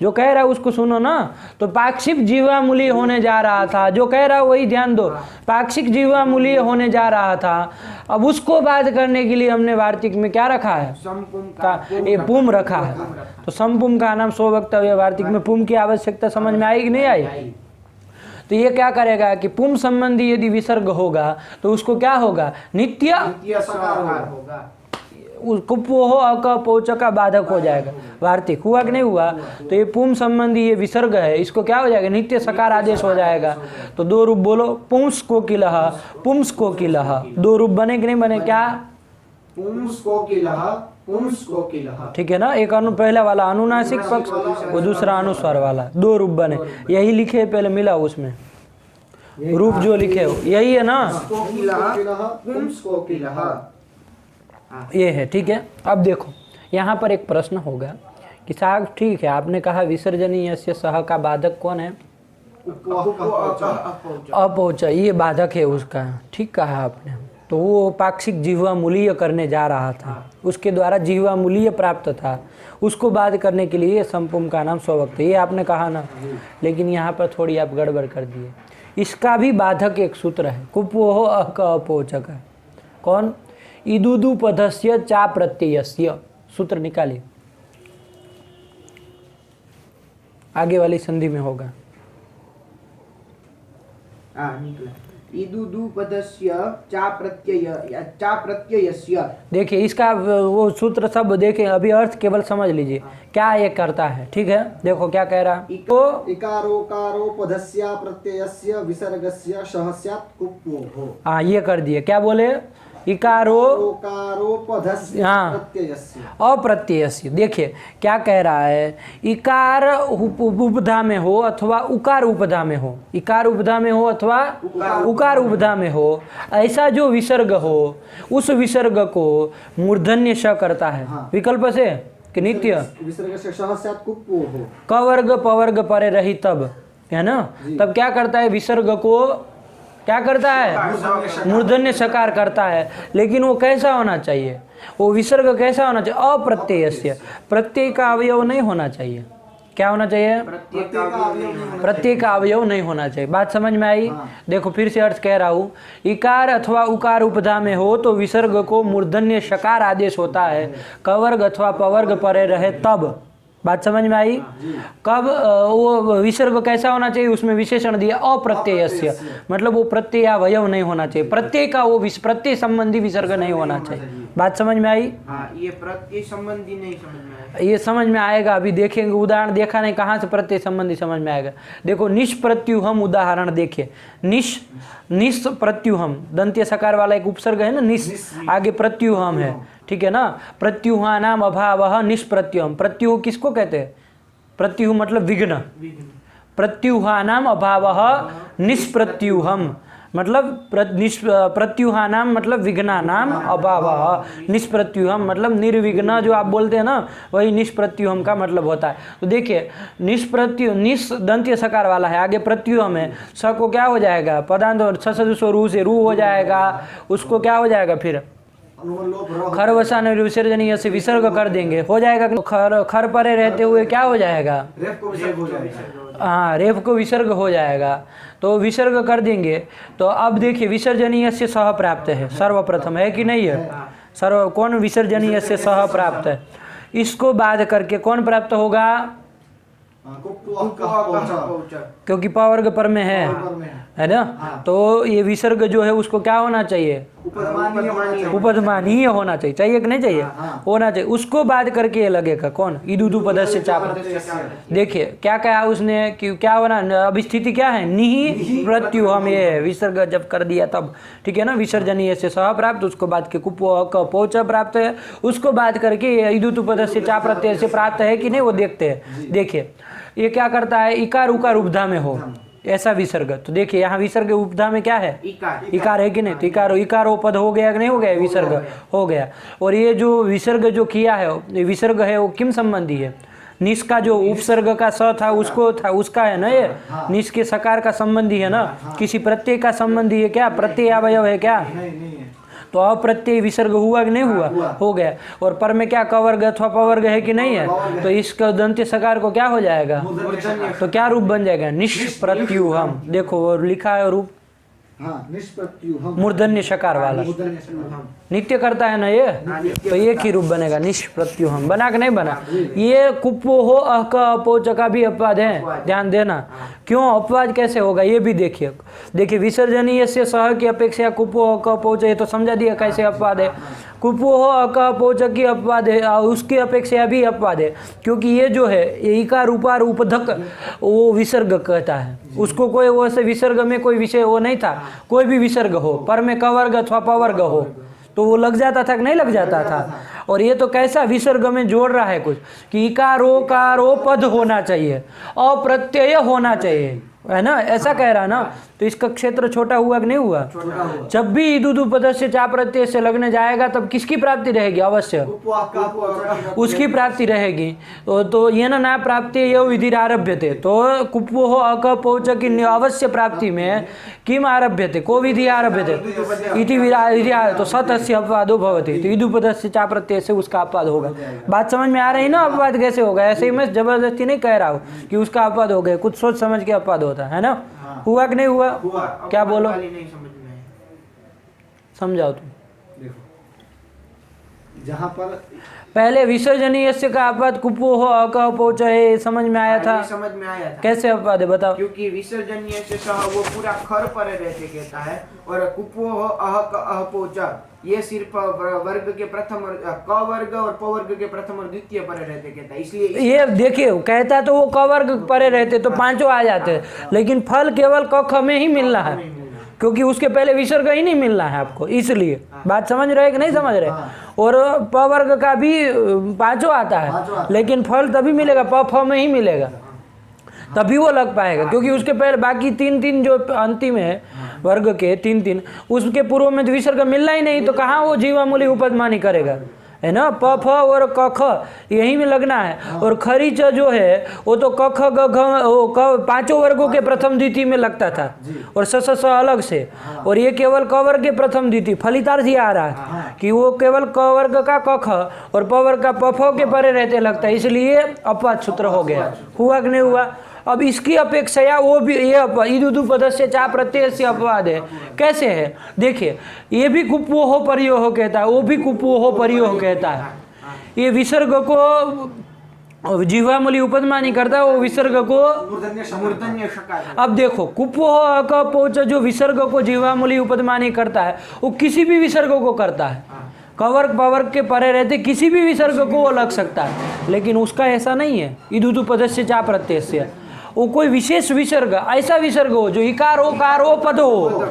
जो कह रहा है उसको सुनो ना। तो पाक्षिक जीवामूल्य होने जा रहा था, जो कह रहा है वही ध्यान दो। पाक्षिक जीवामूल्य होने जा रहा था। अब उसको बाध करने के लिए हमने वार्तिक में क्या रखा है? ये पुम रखा है। तो समपुम का नाम सो वक्तव्य। वार्तिक में पुम की आवश्यकता समझ में आई कि नहीं आई? तो ये क्या करेगा कि पुम संबंधी यदि विसर्ग होगा तो उसको क्या होगा? नित्य होगा। कुप्पो हो अक पौच का बाधक हो जाएगा। वार्तिक हुआ कि नहीं हुआ? तो ये पुम संबंधी ये विसर्ग है, इसको क्या हो जाएगा? नित्य सकार आदेश हो जाएगा। तो दो रूप बोलो, पुंस कोकिलः, पुंस कोकिलः। दो रूप बने कि नहीं बने? क्या पुंस कोकिलः पुंस कोकिलः। ठीक है ना, एक पहला वाला अनुनासिक पक्ष वो दूसरा अनुस्वार वाला, दो रूप बने, यही लिखे पहले मिला उसमें रूप जो लिखे हो यही है ना, कोकिलः पुंस कोकिलः। ये है। ठीक है, अब देखो यहाँ पर एक प्रश्न होगा कि साहब ठीक है आपने कहा विसर्जनीय से सह का बाधक कौन है, अपौच, ये बाधक है उसका, ठीक कहा आपने। तो वो पाक्षिक जिह्वा मूल्य करने जा रहा था, उसके द्वारा जिह्वा मूल्य प्राप्त था, उसको बाध करने के लिए संपुम का नाम स्ववक्त, ये आपने कहा ना। लेकिन यहाँ पर थोड़ी आप गड़बड़ कर दिए, इसका भी बाधक एक सूत्र है, कुपोह अक अपौचक है। कौन, इदुदु पदस्य चा प्रत्ययस्य, सूत्र निकालिए, आगे वाली संधि में होगा। निकला इदुदु पदस्य चा प्रत्यय या चा प्रत्ययस्य। देखिए इसका वो सूत्र सब देखें, अभी अर्थ केवल समझ लीजिए क्या ये करता है। ठीक है, देखो क्या कह रहा, तो इकारोकारो पदस्य प्रत्ययस्य विसर्गस्य शः स्यात् कुप्वोः। हाँ ये कर दिए, क्या बोले, इकारो ओकारो पदस्य हाँ। प्रत्ययस्य अप्रत्ययस्य। देखिए क्या कह रहा है, इकार उपधा में हो अथवा उकार उपधा में हो, इकार उपधा में हो अथवा उकार उपधा में हो, ऐसा जो विसर्ग हो उस विसर्ग को मूर्धन्य श करता है। हाँ। विकल्प से कि नित्य विसर्गस्य शः स्यात् कुप्वोः। कवर्ग पवर्ग परे रही तब, है ना, तब क्या करता है, विसर्ग को क्या करता है, मूर्धन्य सकार करता है। लेकिन वो कैसा होना चाहिए, वो विसर्ग कैसा होना चाहिए, अप्रत्ययस्य, प्रत्यय का अवयव नहीं होना चाहिए। क्या होना चाहिए, प्रत्यय का अवयव नहीं होना चाहिए। बात समझ में आई। देखो फिर से अर्थ कह रहा हूँ, इकार अथवा उकार उपधा में हो तो विसर्ग को मूर्धन्य सकार आदेश होता है, कवर्ग अथवा पवर्ग परे रहे तब। बात समझ में आई। कब वो विसर्ग कैसा होना चाहिए, उसमें विशेषण दिया अप्रत्ययस्य, मतलब वो प्रत्यय अवयव नहीं होना चाहिए, प्रत्यय का वो प्रत्यय संबंधी विसर्ग नहीं होना चाहिए। बात समझ में आई। ये प्रत्यय संबंधी नहीं समझ में आया, ये समझ में आएगा, अभी देखेंगे उदाहरण, देखा नहीं कहाँ से प्रत्यय संबंधी समझ में आएगा। देखो निष्प्रत्युहम उदाहरण देखिए, निष्प्रत्युहम दंत्य सकार वाला एक उपसर्ग है ना, निष्, आगे प्रत्युहम है, ठीक है ना। प्रत्युहानाम अभावः निष्प्रत्युहम, प्रत्युह किसको कहते हैं, प्रत्युह मतलब विघ्न, प्रत्युहानाम अभावः निष्प्रत्युहम मतलब प्रत्युहानाम मतलब विघ्नानाम अभावः, निष्प्रत्युहम मतलब निर्विघ्न जो आप बोलते हैं ना, वही निष्प्रत्युहम का मतलब होता है। तो देखिए निष् दंत्य सकार वाला है, आगे प्रत्युहम है, स को क्या हो जाएगा, पदांत ससदुसो रू से रू हो जाएगा, उसको क्या हो जाएगा, फिर खर वसान विसर्जनीय से विसर्ग कर देंगे, हो जाएगा। खर परे रहते हुए क्या हो जाएगा, हाँ रेफ को विसर्ग हो जाएगा, तो विसर्ग कर देंगे। तो अब देखिए विसर्जनीय से सह प्राप्त है, सर्वप्रथम है कि नहीं है, सर्व कौन विसर्जनीय से सह प्राप्त है, इसको बाध करके कौन प्राप्त होगा, क्योंकि पवर्ग पर में है ना। तो ये विसर्ग जो है उसको क्या होना चाहिए, उपधमानीय होना चाहिए कि नहीं चाहिए, होना चाहिए। उसको बाध करके ये लगेगा कौन, इदुदु पदस्य चाप। देखिए क्या कहा उसने कि क्या होना, अब स्थिति क्या है, निहि प्रत्युहम, ये विसर्ग जब कर दिया तब, ठीक है ना, विसर्जनीय से सह प्राप्त, उसको बाद के कुपो क पोच प्राप्त है, उसको बाध करके इदुदु पदस्य चाप प्रत्यय से प्राप्त है कि नहीं, वो देखते हैं। देखिए ये क्या करता है, इकार उकार उपधा में हो ऐसा विसर्ग, तो देखिए यहाँ विसर्ग उपधा में क्या है, इकार है कि नहीं, तो इकार पद हो गया कि नहीं हो गया, विसर्ग हो गया। और ये जो विसर्ग जो किया है, विसर्ग है वो किम संबंधी है, निश का जो उपसर्ग का स था उसको था, उसका है ना, ये निश के सकार का संबंधी है ना, किसी प्रत्यय का संबंधी है क्या, प्रत्यय अवयव है क्या, तो अप्रत्यय विसर्ग हुआ कि नहीं हुआ, हो गया। और पर में क्या कवर्ग अथवा पवर्ग है कि नहीं है, तो इसका दंत्य सकार को क्या हो जाएगा, तो क्या रूप बन जाएगा, निष्प्रत्युहम। देखो वो लिखा है रूप, मूर्धन्य सकार वाला, नित्य करता है ना ये, तो एक ही रूप बनेगा, निष्प्रत्युहम। बना कि नहीं बना। ये कुप्पो हो अह का अपोच का भी अपवाद है, ध्यान देना। क्यों अपवाद कैसे होगा ये भी देखिए। देखिए विसर्जनीय से सह की अपेक्षा कुप्पो हो का अपोच, ये तो समझा दिया कैसे अपवाद है। कुप्पो हो अह का अपोच की अपवाद है, उसकी अपेक्षा भी अपवाद है, क्योंकि ये जो है इकार उपार उपधक वो विसर्ग कहता है, उसको कोई वैसे विसर्ग में कोई विषय वो नहीं था, कोई भी विसर्ग हो, पर में कवर्ग अथवा पवर्ग हो, तो वो लग जाता था कि नहीं लग जाता था। और ये तो कैसा विसर्ग में जोड़ रहा है कुछ कि इकारो कारो पद होना चाहिए, अप्रत्यय होना चाहिए, है ना, ऐसा कह रहा ना। तो इसका क्षेत्र छोटा हुआ कि नहीं हुआ? जब भी ईदुदु पद से चा प्रत्यय से लगने जाएगा तब किसकी प्राप्ति रहेगी? अवश्य उसकी प्राप्ति रहेगी। तो ये ना प्राप्ति ये विधि आरभ्य थे, तो कुप्वो अक पौच की अवश्य प्राप्ति में किम आरभ्य थे, को विधि आरभ्य थे इति विधि। तो सत अस्य अपवादो भवति, तो ईदु पद से चा प्रत्यय से उसका अपवाद होगा। बात समझ में आ रही ना? अपवाद कैसे होगा? ऐसे ही मैं जबरदस्ती नहीं कह रहा हूँ कि उसका अपवाद हो गया, कुछ सोच समझ के अपवाद होता है ना। हुआ कि नहीं हुआ? क्या बोलो? नहीं समझ में आया। समझाओ तुम। देखो जहाँ पर पहले विसर्जनीय से का अपवाद कुपो हो अक पहुंच है, समझ में आया था? ये समझ में आया था। कैसे अपवाद है बताओ? क्योंकि विसर्जनीय से सह वो पूरा खर पर रहते कहता है, और कुपो हो अह पोचा ये सिर्फ वर्ग के प्रथम और क वर्ग और प वर्ग के प्रथम और द्वितीय पर रहते कहता है। इसलिए ये देखिए कहता तो वो क वर्ग परे रहते तो पांचों आ जाते, लेकिन फल केवल क ख में ही मिलना है, क्योंकि उसके पहले विसर्ग ही नहीं मिलना है आपको। इसलिए बात समझ रहे कि नहीं समझ रहे? और प वर्ग का भी पांचों आता है, लेकिन फल तभी मिलेगा प फ में ही मिलेगा, तभी वो लग पाएगा। क्योंकि उसके पहले बाकी तीन तीन जो अंतिम है वर्ग के तीन तीन, उसके पूर्व में तो विसर्ग मिलना ही नहीं, तो कहाँ वो जीवामूली उपदमानी करेगा, है ना। प फ और क ख यही में लगना है। और खरीच जो है वो तो क ख ग घ पांचों वर्गों के प्रथम द्वितीय में लगता था, और स स अलग से। और ये केवल क वर्ग के प्रथम द्वितीय फलितार्थ ही आ रहा है कि वो केवल क वर्ग का क ख और प वर्ग का प फ के परे रहते लगता है, इसलिए अपवाद सूत्र हो गया। हुआ कि नहीं हुआ? अब इसकी अपेक्षा वो भी ये ईदुदु पद से चा प्रत्यय से अपवाद है। कैसे है? देखिए, ये भी कुप्वो हो परियो हो कहता है, वो भी कुप्वो हो परियो हो कहता है। ये विसर्ग को जीवामूली उपदमानी करता है, वो विसर्ग को मूर्धन्य शकार। अब देखो कुप्वो हो का पहुंच जो विसर्ग को जीवामूली उपदमानी करता है वो किसी भी विसर्ग को करता है, कवर्ग पवर्ग के परे रहते किसी भी विसर्ग को वो लग सकता है, लेकिन उसका ऐसा नहीं है। ईदुदु पद से चा प्रत्यय से वो कोई विशेष विसर्ग, ऐसा विसर्ग हो जो इकार हो कार हो पद हो,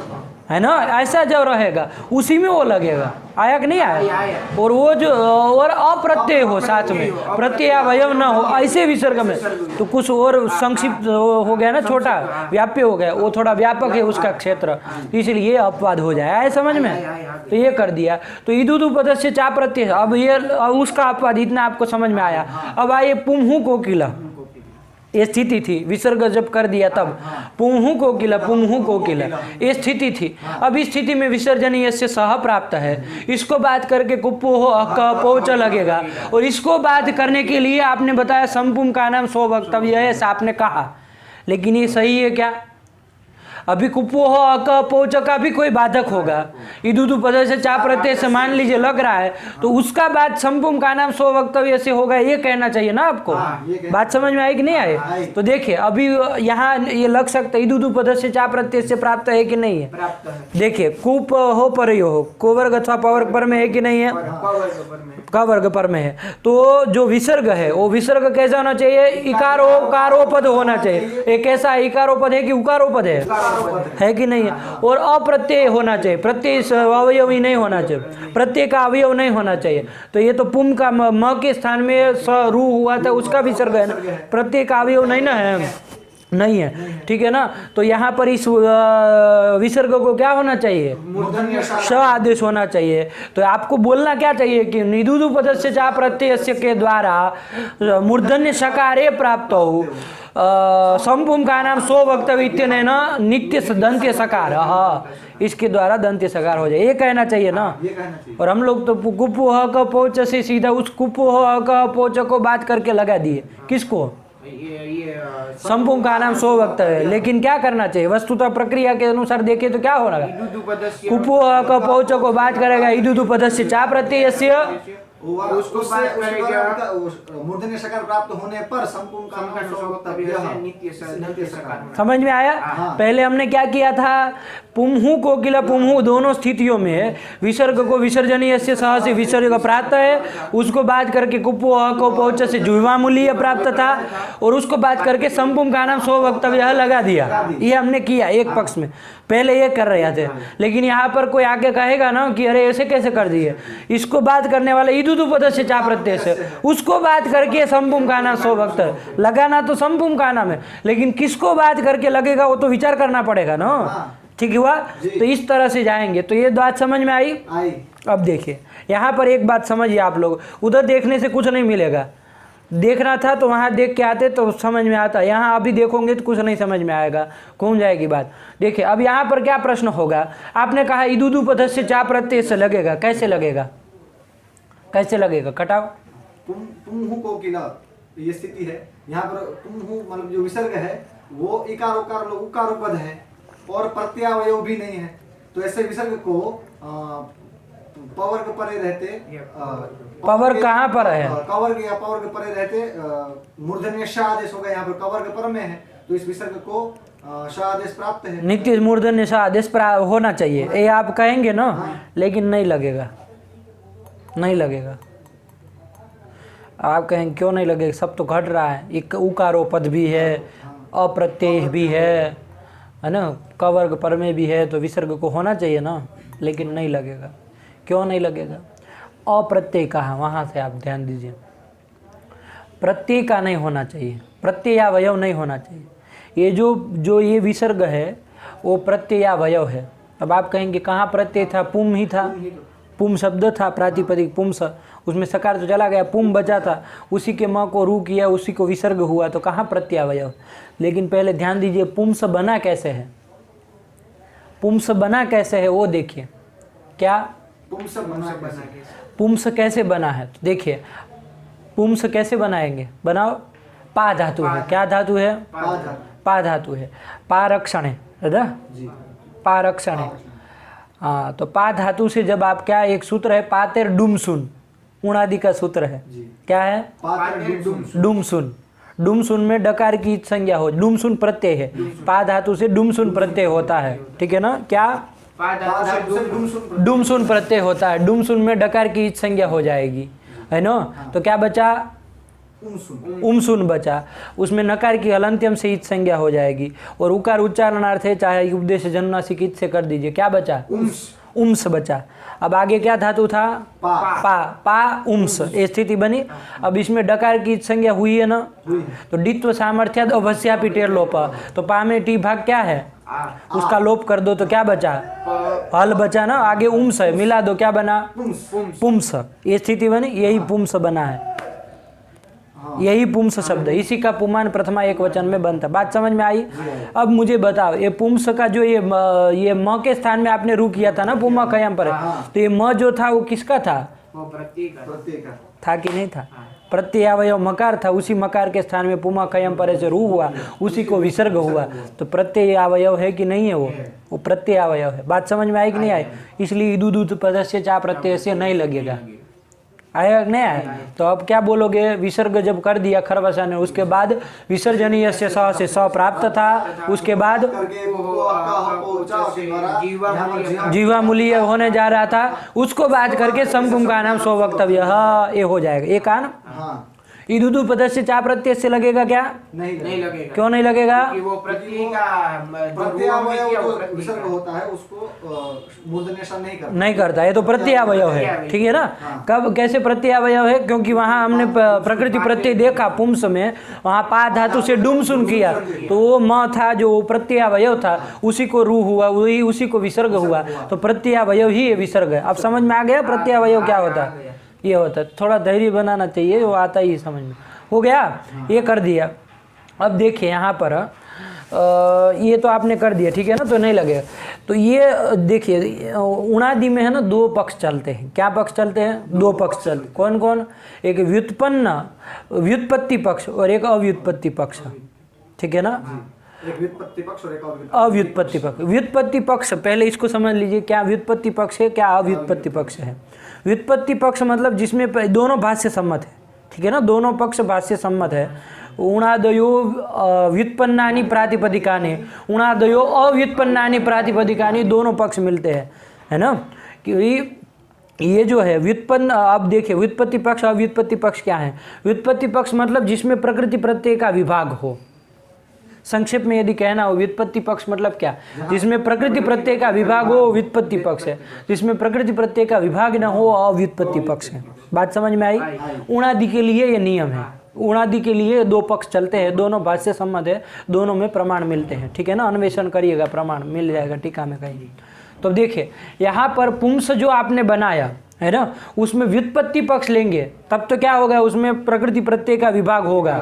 है ना, ऐसा जो रहेगा उसी में वो लगेगा। आया कि नहीं आया? और वो जो और अप्रत्यय हो साथ में, प्रत्यय अवयव न हो, ऐसे विसर्ग में तो कुछ और संक्षिप्त हो गया ना, छोटा व्याप्य हो गया, वो थोड़ा व्यापक है उसका क्षेत्र, इसलिए अपवाद हो जाए। आए समझ में? तो ये कर दिया। तो ईदुदु पद से चा प्रत्यय, अब ये उसका अपवाद इतना आपको समझ में आया। अब आइए पुम्हु कोकिला, ये स्थिति थी विसर्ग जब कर दिया तब पुम्हु कोकिला, पुम्हु कोकिला ये स्थिति थी। अब इस स्थिति में विसर्जनीय से सह प्राप्त है, इसको बात करके कुप्पो हो अक पहुंच लगेगा। और इसको बात करने के लिए आपने बताया संपुम का नाम सो वक्तव्य है, ऐसा आपने कहा, लेकिन ये सही है क्या? अभी कुप्पो हो अक पहुंच का भी कोई बाधक होगा। ईदुदु पद से चा प्रत्यय से मान लीजिए लग रहा है, तो उसका बात संपुम का नाम सो वक्तव्य से होगा, ये कहना चाहिए ना आपको। बात समझ में आई कि नहीं आई? तो देखिए अभी यहाँ ये लग सकता है ईदुदु पद से चा प्रत्यय से प्राप्त है कि नहीं है? प्राप्त है। देखिए कुप हो पर हो, को वर्ग अथवा पवर्ग पर में है कि नहीं है? का वर्ग पर में है। तो जो विसर्ग है वो विसर्ग कैसा होना चाहिए? इकारो कारो पद होना चाहिए। एक ऐसा इकारो पद है कि उकारो पद है कि नहीं है? और अप्रत्यय होना चाहिए, प्रत्यय अवयव ही नहीं होना चाहिए, प्रत्यय का अवयव नहीं होना चाहिए। तो ये तो पुम का म के स्थान में स रू हुआ था, उसका विसर्ग है ना, प्रत्यय का अवयव नहीं ना है, नहीं है, ठीक है ना। तो यहाँ पर इस विसर्ग को क्या होना चाहिए? स आदेश होना चाहिए। तो आपको बोलना क्या चाहिए कि ईदुदु पद से चा प्रत्यय के द्वारा मूर्धन्य सकारे प्राप्त हो संपुम का नाम सो वक्तव्य न नित्य दंत्य सकार, इसके द्वारा दंत्य सकार हो जाए, ये कहना चाहिए ना। और हम लोग तो कुप्पो का पहुंच से सीधा उस कुप्पो का पहुंच को बात करके लगा दिए। किसको? संपुम का नाम सो वक्तव्य। लेकिन क्या करना चाहिए? वस्तुतः प्रक्रिया के अनुसार देखे तो क्या हो रहा है? कुप्पो का पहुंच को बात करेगा ईदुदु पद से चा प्रत्यय उसको बात करेगा मूर्धन्य सकार प्राप्त होने पर संपूर्ण का नित्य सकार। समझ में आया? पहले हमने क्या किया था? पुम्हु कोकिला पुम्हु दोनों स्थितियों में विसर्ग को विसर्जनीय से सह से विसर्ग प्राप्त है, उसको बात करके कुपो को पहुंच से जुह्वामूलीय प्राप्त था, और उसको बात करके संपुम का नाम सो वक्तव्य लगा दिया। ये हमने किया एक पक्ष में, पहले ये कर रहे थे। लेकिन यहाँ पर कोई आके कहेगा ना कि अरे ऐसे कैसे कर दिए, इसको बात करने वाला ईदुदुपद से चा प्रत्यय से, उसको बात करके संपुम का नाम सो वक्त लगाना तो संपुम का नाम है, लेकिन किसको बात करके लगेगा वो तो विचार करना पड़ेगा ना। ठीक हुआ? तो इस तरह से जाएंगे। तो ये बात समझ में आई? अब देखिए यहाँ पर एक बात समझिए आप लोग, उधर देखने से कुछ नहीं मिलेगा, देखना था तो वहाँ देख के आते तो समझ में आता, यहाँ अभी देखोगे तो कुछ नहीं समझ में आएगा, घूम जाएगी बात। देखिए अब यहाँ पर क्या प्रश्न होगा, आपने कहा ईदुदुपद से चा प्रत्यय से लगेगा, कैसे लगेगा, कैसे लगेगा, कटाओ। पुम्हु कोकिला ये स्थिति है, यहाँ पर पुम्हु मतलब जो विसर्ग है वो इकार उकार उकारोपद है और प्रत्यावय भी नहीं है, तो ऐसे विसर्ग को पवर्ग परे रहते, पवर्ग कहाँ पर है, कवर्ग या पवर्ग परे रहते मूर्धन्य श आदेश होगा, यहाँ पर कवर्ग पर में है, तो इस विसर्ग को श आदेश प्राप्त है। नित्य मूर्धन्य श आदेश होना चाहिए, ये आप कहेंगे ना, लेकिन नहीं लगेगा, नहीं लगेगा। आप कहेंगे क्यों नहीं लगेगा, सब तो घट रहा है, एक उकारोपद भी है, अप्रत्यय भी है ना, कवर्ग पर में भी है, तो विसर्ग को होना चाहिए ना, लेकिन नहीं लगेगा। क्यों नहीं लगेगा? अप्रत्यय कहा, वहाँ से आप ध्यान दीजिए, प्रत्यय का नहीं होना चाहिए, प्रत्ययावयव नहीं होना चाहिए। ये जो ये विसर्ग है वो प्रत्ययावयव है। अब आप कहेंगे कहाँ प्रत्यय था, पुम ही था, पुम शब्द था, प्रातिपदिक पुंस, उसमें सकार तो चला गया, पुम बचा था, उसी के म को रू किया, उसी को विसर्ग हुआ, तो कहाँ प्रत्ययावयव। लेकिन पहले ध्यान दीजिए पुंस बना कैसे है, पुंस बना कैसे है वो देखिए। क्या पुंस कैसे बना है, तो देखिए पुंस कैसे बनाएंगे, बनाओ। पा धातु है, क्या धातु है, पा धातु है, पारक्षण है दादा, पारक्षण है। हाँ, तो पा धातु से जब आप क्या, एक सूत्र है पातेर डुमसुन, उणादि का सूत्र है, क्या है, डुमसुन। डुमसुन में डकार की संज्ञा हो, डुमसुन प्रत्यय है, पा धातु से डुमसुन प्रत्यय होता है, ठीक है ना, क्या डुमसुन प्रत्यय होता है, डुमसुन में डकार की संज्ञा हो जाएगी, है ना। तो क्या बचा, उमसुन बचा, उसमें नकार की हलंत्यम से ईच संज्ञा हो जाएगी, और उकार उच्चारणार्थ है, चाहे उपदेश जन्मनासिक ईच से कर दीजिए, क्या बचा, उम्स बचा। अब आगे क्या धातु था, पा उम्स, ये स्थिति बनी। अब इसमें डकार की संज्ञा हुई है ना, तो डित्व सामर्थ्याद अवश्यापि टेर लोप, तो पा में टी भाग क्या है, उसका लोप कर दो तो क्या बचा, हल बचा ना, आगे उम्स है, मिला दो क्या बना, पुम्स, ये स्थिति बनी, यही पुम्स बना है, यही पुंस शब्द, इसी का पुमान प्रथमा एक वचन में बनता। बात समझ में आई? अब मुझे बताओ, ये पुंस का जो ये म के स्थान में आपने रू किया था ना, पुमा कयम पर, तो ये म जो था वो किसका था, था कि नहीं था, प्रत्ययावयव मकार था, उसी मकार के स्थान में पुमा कयम पर से रू हुआ, उसी को विसर्ग हुआ, तो प्रत्ययावयव है कि नहीं है, वो प्रत्ययावयव है। बात समझ में आई कि नहीं आई? इसलिए ईदुदुत पदस्य चा प्रत्यय से नहीं लगेगा, आया नहीं आया? तो अब क्या बोलोगे, विसर्ग जब कर दिया खरवसा ने, उसके बाद विसर्जनीय से स प्राप्त था, उसके बाद जीवामूलीय होने जा रहा था, उसको बात करके समपुम का नाम सो वक्तव्य ये हो जाएगा, एक आन ईदुदुपद से चा प्रत्यय से लगेगा क्या, नहीं लगेगा। क्यों नहीं लगेगा, कि वो प्रत्यय का विसर्ग होता है, उसको मूर्धन्य नहीं करता, ये तो प्रत्ययावयव है, ठीक है ना। कब कैसे प्रत्ययावयव है, क्योंकि वहां हमने प्रकृति प्रत्यय देखा पुंस में, वहां पा धातु से डुम सुन किया, तो वो म था जो प्रत्ययावयव था, उसी को रू हुआ, वही उसी को विसर्ग हुआ, तो प्रत्ययावयव ही ये विसर्ग है। अब समझ में आ गया प्रत्ययावयव क्या होता है, ये होता है। थोड़ा धैर्य बनाना चाहिए, वो आता ही समझ में, हो गया, ये कर दिया। अब देखिए यहाँ पर ये तो आपने कर दिया, ठीक है ना, तो नहीं लगेगा। तो ये देखिए उणादि में है ना, दो पक्ष चलते हैं, क्या पक्ष चलते हैं, दो पक्ष चलते, कौन कौन, एक व्युत्पन्न व्युत्पत्ति पक्ष और एक अव्युत्पत्ति पक्ष, ठीक है ना, एक व्युत्पत्ति पक्ष और एक अव्युत्पत्ति पक्ष। व्युत्पत्ति पक्ष पहले इसको समझ लीजिए, क्या व्युत्पत्ति पक्ष है, क्या अव्युत्पत्ति पक्ष है। व्युत्पत्ति पक्ष मतलब जिसमें दोनों भाष्य सम्मत है, ठीक है ना, दोनों पक्ष भाष्य सम्मत है, उणादयो व्युत्पन्नानि प्रातिपदिकानि, उणादयो अव्युत्पन्नानि प्रातिपदिकानि, दोनों पक्ष मिलते हैं, है ना। कि ये जो है व्युत्पन्न, आप देखिए व्युत्पत्ति पक्ष और व्युत्पत्ति पक्ष क्या है। व्युत्पत्ति पक्ष मतलब जिसमें प्रकृति प्रत्यय का विभाग हो। संक्षेप में यदि कहना हो व्युत्पत्ति पक्ष मतलब क्या, जिसमें प्रकृति प्रत्यय का विभाग हो व्युत्पत्ति पक्ष है, जिसमें प्रकृति प्रत्यय का विभाग न हो अव्युत्पत्ति पक्ष है। बात समझ में आई। उणादि के लिए ये नियम है, उणादि के लिए दो पक्ष चलते हैं, दोनों भाष्य सम्मत है, दोनों में प्रमाण मिलते हैं, ठीक है ना। अन्वेषण करिएगा, प्रमाण मिल जाएगा टीका में कहीं। तो देखिए यहाँ पर पुंस जो आपने बनाया है ना, उसमें व्युत्पत्ति पक्ष लेंगे तब तो क्या होगा, उसमें प्रकृति प्रत्यय का विभाग होगा।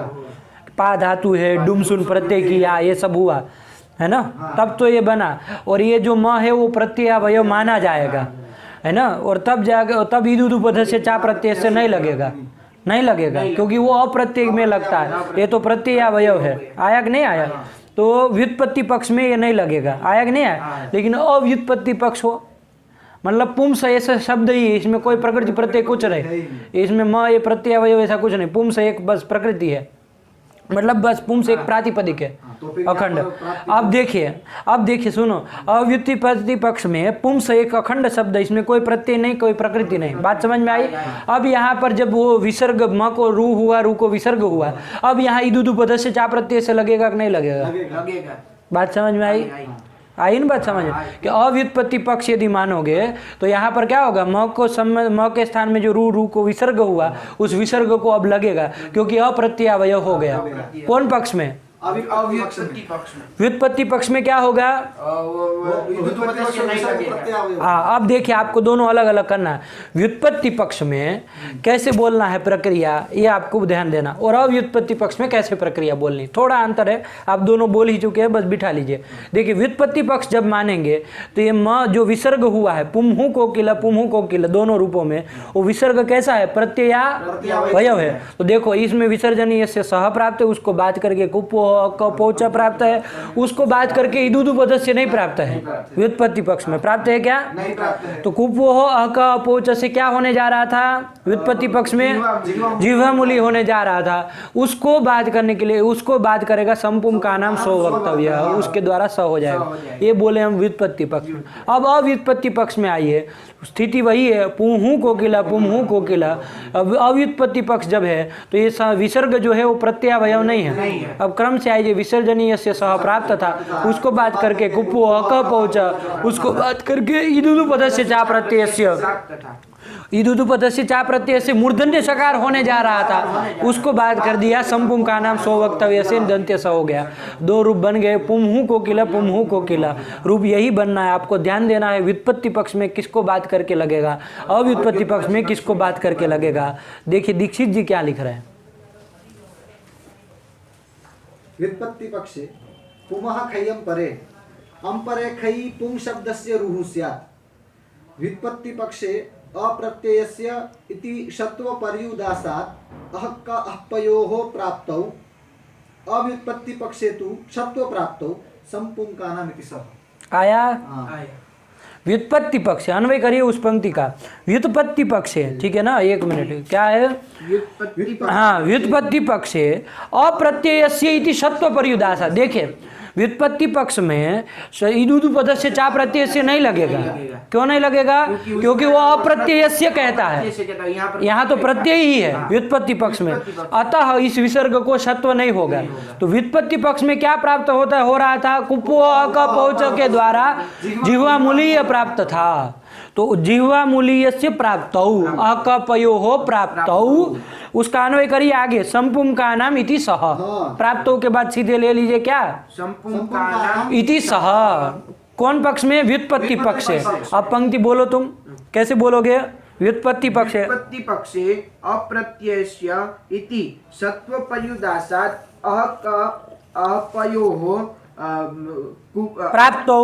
पा धातु है, डुम सुन प्रत्यय किया, ये सब हुआ है ना, तब तो ये बना। और ये जो म है वो प्रत्ययावयव माना जाएगा, है ना। और तब जाकर तब ईदुदुपध से चा प्रत्यय से नहीं लगेगा, नहीं लगेगा, क्योंकि वो अप्रत्यय में लगता है, ये तो प्रत्ययावयव है। आया कि नहीं आया। तो व्युत्पत्ति पक्ष में ये नहीं लगेगा, आया कि नहीं आया। लेकिन अव्युत्पत्ति पक्ष हो मतलब पुंस ऐसा शब्द ही है, इसमें कोई प्रकृति प्रत्यय कुछ नहीं, इसमें म ये प्रत्ययावयव ऐसा कुछ नहीं, पुंस एक बस प्रकृति है, मतलब बस पुंस एक प्रातिपदिक है अखंड। अब देखिए सुनो, अव्युत्पत्ति पक्ष में पुंस एक अखंड शब्द, इसमें कोई प्रत्यय नहीं, कोई प्रकृति नहीं। बात समझ में आई। अब यहाँ पर जब वो विसर्ग म को रू हुआ, रू को विसर्ग हुआ, अब यहाँ ईदुदुपध से चा प्रत्यय से लगेगा कि नहीं लगेगा। बात समझ में आई ना। बात समझ कि अव्युत्पत्ति पक्ष यदि मानोगे तो यहाँ पर क्या होगा, म के स्थान में जो रू को विसर्ग हुआ, उस विसर्ग को अब लगेगा, क्योंकि अप्रत्ययावयव हो गया। कौन पक्ष में, व्युत्पत्ति पक्ष में क्या होगा। हाँ, अब देखिए आपको दोनों अलग अलग करना है। व्युत्पत्ति पक्ष में कैसे बोलना है प्रक्रिया, ये आपको ध्यान देना, और अव्युत्पत्ति पक्ष में कैसे प्रक्रिया बोलनी, थोड़ा अंतर है। आप दोनों बोल ही चुके हैं, बस बिठा लीजिए। देखिए व्युत्पत्ति पक्ष जब मानेंगे तो ये म जो विसर्ग हुआ है, पुम्हु कोकिला दोनों रूपों में, वो विसर्ग कैसा है, प्रत्ययावयव है। तो देखो इसमें विसर्जनीय से सह प्राप्त है, उसको बात करके कुपो कपोचा प्राप्त है, उसको बात करके ईदुदुपध से नहीं प्राप्त है। व्युत्पत्ति पक्ष में प्राप्त है क्या, नहीं प्राप्त है। तो कुपोह अक अपोच से क्या होने जा रहा था, व्युत्पत्ति पक्ष में जिह्वामूली होने जा रहा था। उसको बात करने के लिए उसको बात करेगा संपुम का नाम सो वक्तव्य, उसके द्वारा स हो जाएगा। ये बोले हम व्युत्पत्ति पक्ष में। अब अव्युत्पत्ति पक्ष में आइए, स्थिति वही है, पुम्हु कोकिला। अब अव्युत्पत्ति पक्ष जब है तो ये विसर्ग जो है वो प्रत्ययावयव नहीं है। अब क्रम से आइए, विसर्जनीय से सह प्राप्त था, उसको बात करके कुपो क पहुंचा, उसको बात करके ईदुदुपध से चा प्रत्यय से मूर्धन्य सकार होने जा रहा था, उसको बात कर दिया संपुम का नाम सो वक्तव्य से दंत्य स हो गया। दो रूप बन गए, पुम्हु कोकिला। रूप यही बनना है, आपको ध्यान देना है। व्युत्पत्ति पक्ष में किसको बात करके लगेगा, अव्युत्पत्ति पक्ष में किसको बात करके लगेगा। देखिए दीक्षित जी क्या लिख रहे हैं। व्युत्पत्ति पक्षे पुमः खय्यं परे अंपरे खयि पुं शब्दस्य रुः स्यात्। व्युत्पत्ति पक्षे अप्रत्ययस्य इति षत्वपर्युदासात् अहक्क अह्पयोः प्राप्तौ, अव्युत्पत्ति पक्षे तु षत्वप्राप्तौ संपुंकानाम् इति सः। आया व्युत्पत्ति पक्ष, अन्वय करिए उस पंक्ति का। व्युत्पत्ति पक्ष है, ठीक है ना, एक मिनट, क्या है, हाँ, व्युत्पत्ति पक्ष अप्रत्ययस्य इति षत्वपर्युदासा। देखिए व्युत्पत्ति पक्ष में ईदुदुपध से चा प्रत्यय से नहीं लगेगा। क्यों नहीं लगेगा, क्योंकि वो अप्रत्ययस्य कहता है, यहाँ तो प्रत्यय ही है व्युत्पत्ति पक्ष में, अतः इस विसर्ग को षत्व नहीं होगा। तो व्युत्पत्ति पक्ष में क्या प्राप्त हो रहा था, कुपो अक पौच के द्वारा जिह्वामूलीय प्राप्त था। तो जिह्वामूलीय से प्राप्तौ, अकपयोः प्राप्तौ, उसका अन्वय करिए आगे, संपुम का नाम इति सह। प्राप्तौ के बाद सीधे ले लीजिए क्या, संपुम का नाम इति सह। कौन पक्ष में, व्युत्पत्ति पक्ष है। अब पंक्ति बोलो, तुम कैसे बोलोगे, व्युत्पत्ति पक्ष है। व्युत्पत्ति पक्षे अप्रत्ययस्य इति षत्वपर्युदासात् अहक अह्पयोः प्राप्तौ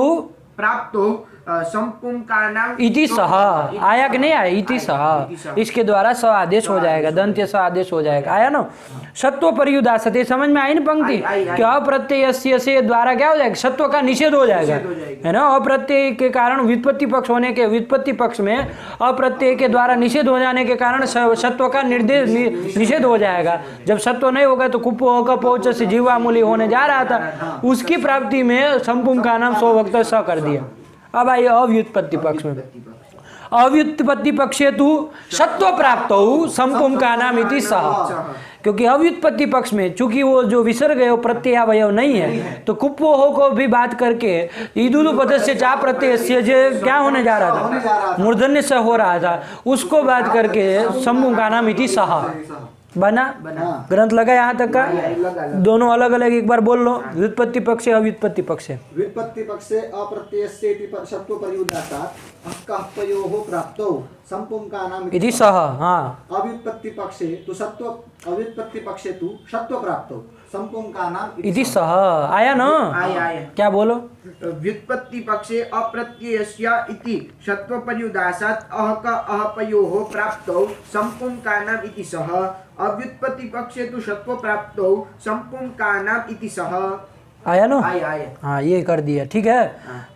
प्राप्तो संपुम का नाम इति सह आया कि नहीं आया? इति सह, इसके द्वारा स आदेश हो जाएगा, दंत्य स आदेश हो जाएगा। आया ना? सत्व पर्युदासते, समझ में आई ना पंक्ति? कि अप्रत्यय से द्वारा क्या हो जाएगा? सत्व का निषेध हो जाएगा, है ना? अप्रत्यय के कारण व्युत्पत्ति पक्ष होने के, व्युत्पत्ति पक्ष में अप्रत्यय के द्वारा निषेध हो जाने के कारण सत्व का निषेध हो जाएगा। जब सत्व नहीं होगा तो कुपो कपोच से जीवामूली होने जा रहा था, उसकी प्राप्ति में संपुम का नाम स्वभक्त स कर दिया। अब आइए अव्युत्पत्ति पक्ष में। अव्युत्पत्ति पक्षे तु सत्व प्राप्त हो संपुम का नाम इति सह, क्योंकि अव्युत्पत्ति पक्ष में चूंकि वो जो विसर्ग है वो प्रत्ययावयव नहीं है, तो कुप्पोह को भी बात करके ईदुदु पदस्य चा प्रत्यय से जो क्या होने जा रहा था, मूर्धन्य से हो रहा था, उसको बात करके संपुम का नाम इति सह बना। ग्रंथ लगा यहाँ तक का? दोनों अलग अलग एक बार बोल लो, व्युत्पत्ति पक्ष से अव्युत्पत्ति पक्ष से। व्युत्पत्ति पक्ष से अप्रत्ययस्य इति सत्व पर्युदासात् अक्कहपयोः प्राप्तौ संपुम का नाम इति सह। हाँ, अव्युत्पत्ति पक्षे तु सत्व, अव्युत्पत्ति पक्षे तु सत्व प्राप्तौ संपुम का नाम इति सह। आया ना? आया। क्या बोलो? व्युत्पत्ति पक्षे अप्रत्ययस्य इति सत्वपर्युदासात् अहक अहपयोः प्राप्तौ संपुम का नाम इति सह। अव्युत्पत्ति पक्षे तु सत्व प्राप्तौ संपुम का नाम इति सह। आया ना? आया। हाँ, ये कर दिया, ठीक है।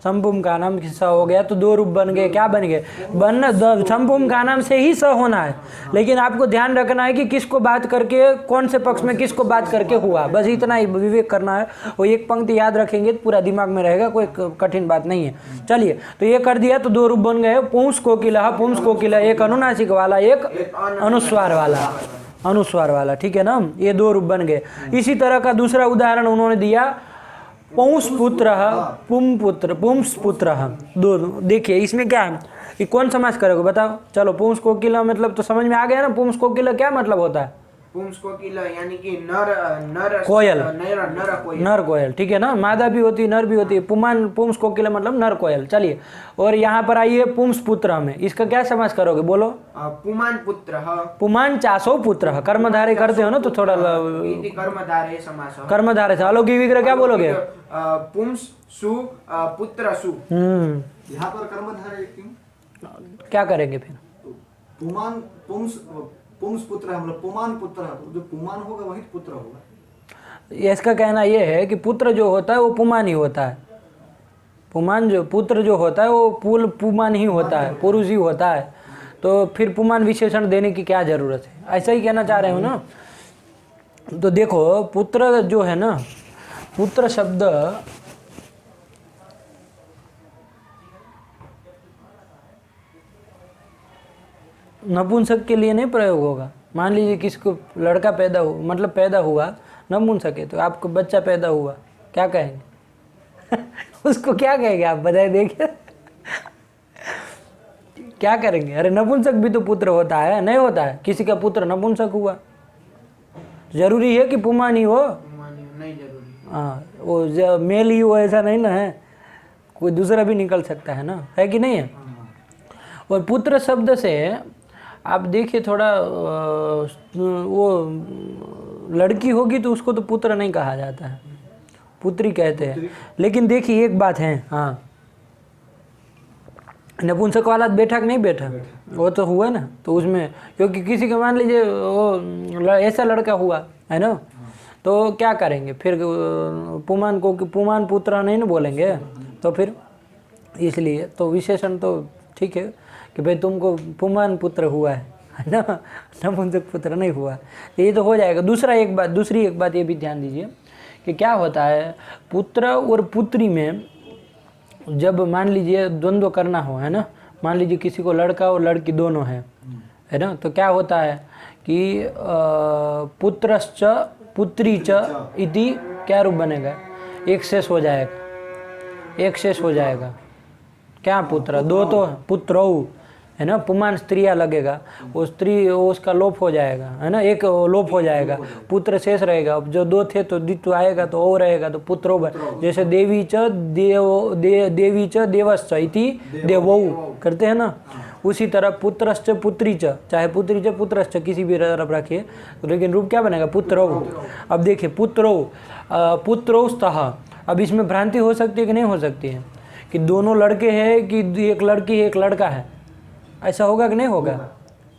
संपुम का नाम किस्सा हो गया, तो दो रूप बन गए। क्या बन गए? संपुम का नाम से ही स होना है, लेकिन आपको ध्यान रखना है कि किसको बात करके, कौन से पक्ष में किसको बात करके हुआ, बस इतना ही विवेक करना है। वो एक पंक्ति याद रखेंगे तो पूरा दिमाग में रहेगा, कोई कठिन बात नहीं है। चलिए, तो ये कर दिया, तो दो रूप बन गए। पुंस कोकिला, एक अनुनासिक वाला, एक अनुस्वार वाला, ठीक है ना? ये दो रूप बन गए। इसी तरह का दूसरा उदाहरण उन्होंने दिया, पुंस पुत्र। दो देखिए इसमें क्या है, ये कौन समास करोगे बताओ? चलो, पुंस कोकिला मतलब तो समझ में आ गया ना? पुंस कोकिला क्या मतलब होता है? पुंस कोकिला यानी कि नर कोयल, नर नर कोयल, ठीक है ना? मादा भी होती है, नर भी होती है। पुंस कोकिला मतलब नर कोयल। चलिए, और यहाँ पर आइए पुंस पुत्र में, इसका क्या समास करोगे? बोलो। पुमान पुत्र, पुमान चासो पुत्र। कर्मधारे करते हो ना, तो थोड़ा कर्मधारे समास। कर्मधारे से अलौकिक विग्रह क्या बोलोगे? पुंस सु पुत्र सु। यहाँ पर कर्मधारय क्यों? क्या करेंगे फिर? पुमान पुंस पुत्र है, मतलब पुमान पुत्र है, जो पुमान होगा वही पुत्र होगा। इसका कहना यह है कि पुत्र जो होता है वो पुमान ही होता है। पुत्र जो होता है वो पुमान ही होता है, पुरुष ही होता है। तो फिर पुमान विशेषण देने की क्या जरूरत है? ऐसा ही कहना चाह रहे हो ना? तो देखो, पुत्र जो है ना, पुत्र शब्द नपुंसक के लिए नहीं प्रयोग होगा। मान लीजिए किसको लड़का पैदा हो, मतलब पैदा हुआ नपुंसक है, तो आपको बच्चा पैदा हुआ, क्या कहेंगे? उसको क्या कहेंगे आप बताए? देखिए क्या करेंगे? अरे नपुंसक भी तो पुत्र होता है, नहीं होता है? किसी का पुत्र नपुंसक हुआ, जरूरी है कि पुमान ही हो? नहीं जरूरी। हाँ, वो मेल ही हो ऐसा नहीं ना है, कोई दूसरा भी निकल सकता है ना, है कि नहीं है? और पुत्र शब्द से आप देखिए थोड़ा, वो लड़की होगी तो उसको तो पुत्र नहीं कहा जाता है, पुत्री कहते हैं। लेकिन देखिए एक बात है, हाँ, नपुंसक वाला बैठा कि नहीं बैठा, वो तो हुआ ना। तो उसमें क्योंकि किसी का मान लीजिए वो ऐसा लड़का हुआ है ना, तो क्या करेंगे फिर? पुमान को पुमान पुत्र नहीं ना बोलेंगे, तो फिर इसलिए तो विशेषण तो ठीक है कि भाई तुमको पुमान पुत्र हुआ है ना, नपुंसक पुत्र नहीं हुआ। ये तो हो जाएगा। दूसरी एक बात ये भी ध्यान दीजिए कि क्या होता है, पुत्र और पुत्री में जब मान लीजिए द्वंद्व करना हो, है ना, मान लीजिए किसी को लड़का और लड़की दोनों है ना, तो क्या होता है कि पुत्रश्च पुत्री च इति क्या रूप बनेगा? एक शेष हो जाएगा, क्या पुत्र? दो तो पुत्रौ है ना, पुमान स्त्रिया लगेगा, वो स्त्री उसका लोप हो जाएगा, है ना, एक लोप हो जाएगा, पुत्र शेष रहेगा। अब जो दो थे तो द्वित्व आएगा तो ओ रहेगा, तो पुत्रो। जैसे देवी च देवश्च इति देवौ करते हैं ना, उसी तरह पुत्रश्च पुत्री च, चाहे पुत्री च पुत्रश्च किसी भी तरफ रखिए, लेकिन रूप क्या बनेगा? पुत्रौ। अब देखिए पुत्रौ स्तः, अब इसमें भ्रांति हो सकती है कि नहीं हो सकती है? कि दोनों लड़के हैं कि एक लड़की है एक लड़का है, ऐसा होगा कि नहीं होगा?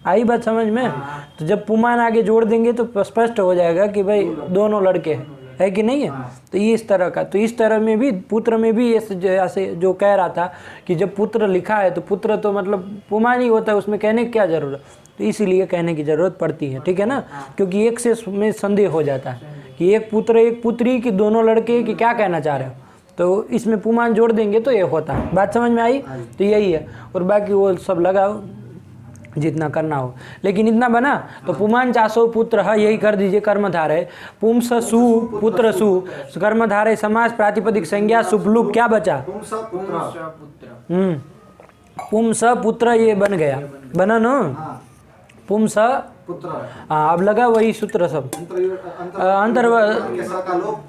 आई बात समझ में? तो जब पुमान आगे जोड़ देंगे तो स्पष्ट हो जाएगा कि भाई दोनों लड़के हैं, है कि नहीं है? तो ये इस तरह का, तो इस तरह में भी पुत्र में भी ऐसे जो कह रहा था कि जब पुत्र लिखा है तो पुत्र तो मतलब पुमान ही होता है, उसमें कहने की क्या जरूरत, तो इसीलिए कहने की जरूरत पड़ती है, ठीक है ना? क्योंकि एक से में संदेह हो जाता है कि एक पुत्र एक पुत्री कि दोनों लड़के कि क्या कहना चाह रहे हो, तो इसमें पुमान जोड़ देंगे तो ये होता है। बात समझ में आई? तो यही है, और बाकी वो सब लगाओ जितना करना हो, लेकिन इतना बना तो पुमान चासो पुत्र है, यही कर दीजिए कर्मधारय। पुंस सु पुत्र सु, कर्मधारय समास प्रातिपदिक संज्ञा सुपलुक, क्या बचा? पुंस पुत्र। पुत्र। पुंस पुत्र, ये बन गया, बना ना? हाँ, पुंस, पुत्र। हाँ अब लगा वही सूत्र सब। अंतर का लोप,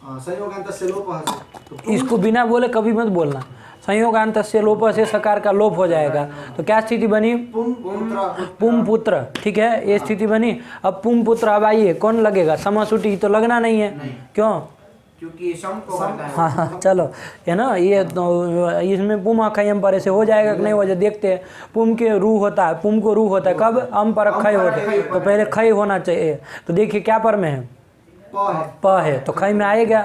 संयोगांत से लोप है। तो इसको बिना बोले कभी मत बोलना, संयोगांत से लोप से सकार का लोप हो जाएगा। तो क्या स्थिति बनी? पुम पुत्र। पुम पुत्र, ठीक है, ये स्थिति बनी। अब पुम पुत्र, अब आइए कौन लगेगा? समासुटी तो लगना नहीं है, क्यों? क्योंकि सम को करता है। हाँ हाँ चलो, है ना, ये तो इसमें पुम अखयम पर ऐसे हो जाएगा कि नहीं हो जाए, देखते हैं। पुम के रू होता है, पुम को रू होता है कब? अम पर खय होता है, तो पहले खय होना चाहिए। तो देखिए क्या पर में है? प है, तो खय में आएगा,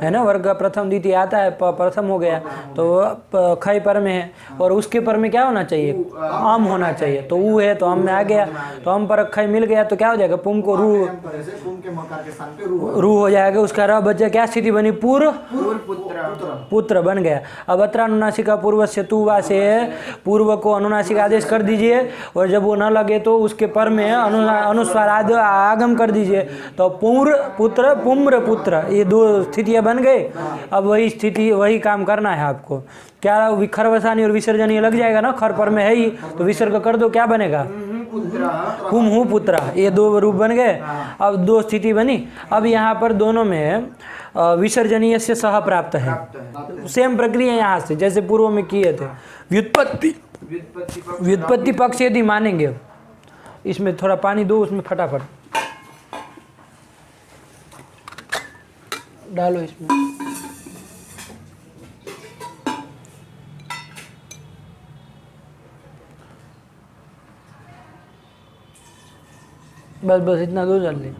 है ना, वर्ग प्रथम द्वितीय आता है, प प्रथम हो गया, तो खय पर में है। और उसके पर में क्या होना चाहिए? आम होना चाहिए, तो ऊ है तो आम में आ गया, तो आम पर खय मिल गया, तो क्या हो जाएगा? पुम को रू, पुम के मकार के स्थान पे रू रू हो जाएगा, उसका र बच, क्या स्थिति बनी? पूर्व पुत्र। पुत्र बन गया। अब अत्रानुनासिका पूर्व से तुवा से पूर्व को अनुनासिक आदेश कर दीजिए, और जब वो न लगे तो उसके पर में अनुस्वार आगम कर दीजिए, तो पूर्व पुत्र पुम्र पुत्र, ये दो स्थितियां बन गए। अब वही स्थिति वही काम करना है आपको। क्या विखरवसानी और विसर्जनीय लग जाएगा ना, खर पर में है ही, तो विसर्ग कर दो, क्या बनेगा? पुम हूँ पुत्र, ये दो रूप बन गए। अब दो स्थिति बनी। अब यहाँ पर दोनों में विसर्जनीय से सह प्राप्त है, सेम प्रक्रिया यहाँ से जैसे पूर्व में किए थे। व्युत्पत्ति पक्ष यदि मानेंगे, इसमें थोड़ा पानी दो, उसमें फटाफट डालो इसमें। बस बस इतना दो जल्दी।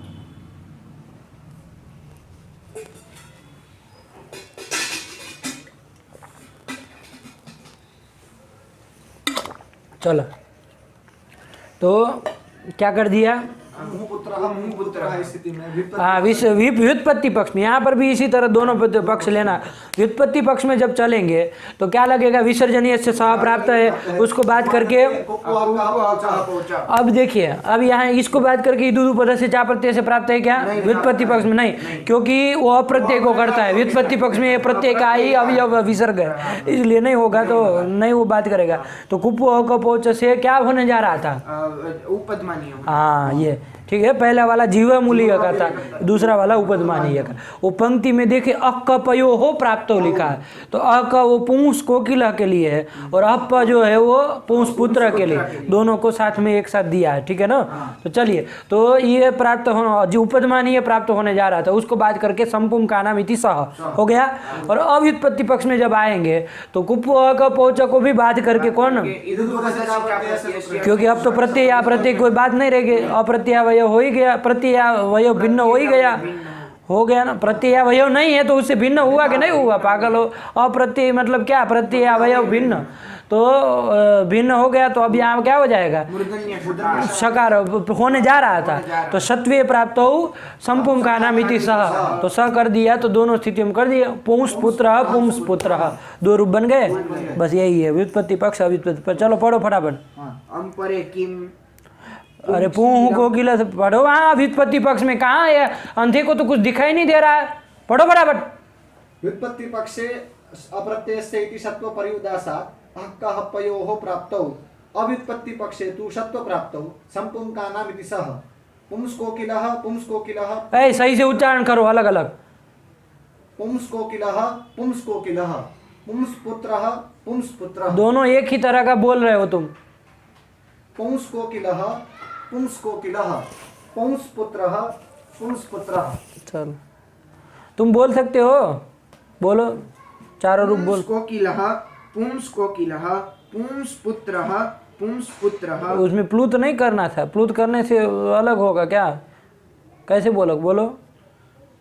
चलो, तो क्या कर दिया? स्थिति में हाँ, व्युत्पत्ति पक्ष में, यहाँ पर भी इसी तरह दोनों पक्ष लेना। व्युत्पत्ति पक्ष में जब चलेंगे तो क्या लगेगा? विसर्जनीय से सह प्राप्त है, उसको बात करके। अब देखिए, अब यहाँ इसको बात करके इदु पद से चा प्रत्यय से प्राप्त है क्या? व्युत्पत्ति पक्ष में नहीं, क्योंकि वो अप्रत्यय को करता है। व्युत्पत्ति पक्ष में प्रत्यय का ही अवयव विसर्ग है, इसलिए नहीं होगा, तो नहीं वो बात करेगा। तो कुपो कपोच से क्या होने जा रहा था? उपदमानीय। हाँ, ये ठीक है। पहला वाला जीवा मूल्य का था, दूसरा वाला उपदमानीय का। वो पंक्ति में देखिए अकपयो हो प्राप्त हो लिखा है, तो अक वो पुंस कोकिला के लिए है, और अप जो है वो पुंस पुत्र के लिए, दोनों को साथ में एक साथ दिया है, ठीक है ना। तो चलिए, तो ये प्राप्त होना, जो उपदमानीय प्राप्त होने जा रहा था, उसको बात करके संपुम का नाम इति सह हो गया। और अव्युत्पत्ति पक्ष में जब आएंगे तो कुपो अकपोच को भी बात करके कौन, क्योंकि अब तो प्रत्यय या प्रत्यय कोई बात नहीं रहेगी, अप्रत्यय हो ही गया, प्रत्यय भिन्न हो ही गया, हो गया ना। प्रत्यय अवयव नहीं है तो उससे भिन्न हुआ कि नहीं हुआ? पागल हो, अप्रत्यय मतलब क्या? प्रत्यय अवयव भिन्न, तो भिन्न हो गया, तो अब यहाँ क्या हो जाएगा? सकार होने जा रहा था, तो सत्वे प्राप्त हो संपुम का नाम इति सह, तो स कर दिया, तो दोनों स्थिति में कर दिया। पुंस पुत्र पुंस पुत्र, दो रूप बन गए। बस यही है व्युत्पत्ति पक्ष अव्युत्पत्ति पक्ष। चलो पढ़ो फटाफट। अंपरे किम, अरे पूह कोकिला से पढ़ो। वहाँ व्युत्पत्ति पक्ष में कहाँ है? अंधे को तो कुछ दिखाई नहीं दे रहा है, पढ़ो बराबर। व्युत्पत्ति पक्षे अप्रत्यय से इति सत्व परिउदासा हक्का हप्पयोः प्राप्तौ, अव्युत्पत्ति पक्षे तु सत्व प्राप्तौ संपुम का नाम इति सह। पुंस कोकिलः ऐ सही से उच्चारण करो, अलग अलग। पुंस कोकिलः पुंस पुत्रः दोनों एक ही तरह का बोल रहे हो तुम। पुंस कोकिलः पुंस पुत्रः। चलो, तुम बोल सकते हो, बोलो। चारों रूप बोल। कोकिलः पुंस कोकिलः पुंस पुत्रः पुंस पुत्रः। उसमें प्लूत नहीं करना था, प्लूत करने से अलग होगा क्या? कैसे बोलो बोलो?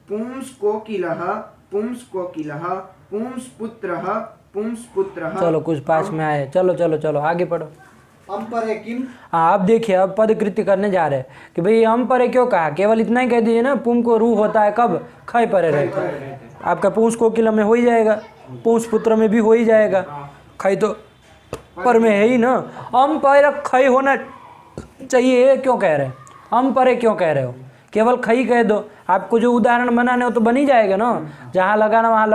पुंस कोकिलः पुंस कोकिलः पुंस पुत्रः पुंस पुत्रः। चलो कुछ पास में आए, चलो चलो चलो आगे पढ़ो। अम्परे किम। हाँ अब देखिए, अब पद कृत्य करने जा रहे हैं कि भाई हम परे क्यों कहा, केवल इतना ही कह दीजिए ना, पुम को रूह होता है कब? खय परे रहता है। आपका पूंछ कोकिला में हो ही जाएगा, पूंछ पुत्र में भी हो ही जाएगा, खय तो पर में है ही ना। हम पर खय होना चाहिए, ये क्यों कह रहे हैं? हम परे क्यों कह रहे हो? केवल खई कह दो, आपको जो उदाहरण बनाने हो तो बन ही जाएगा ना, जहाँ लगाना वहाँ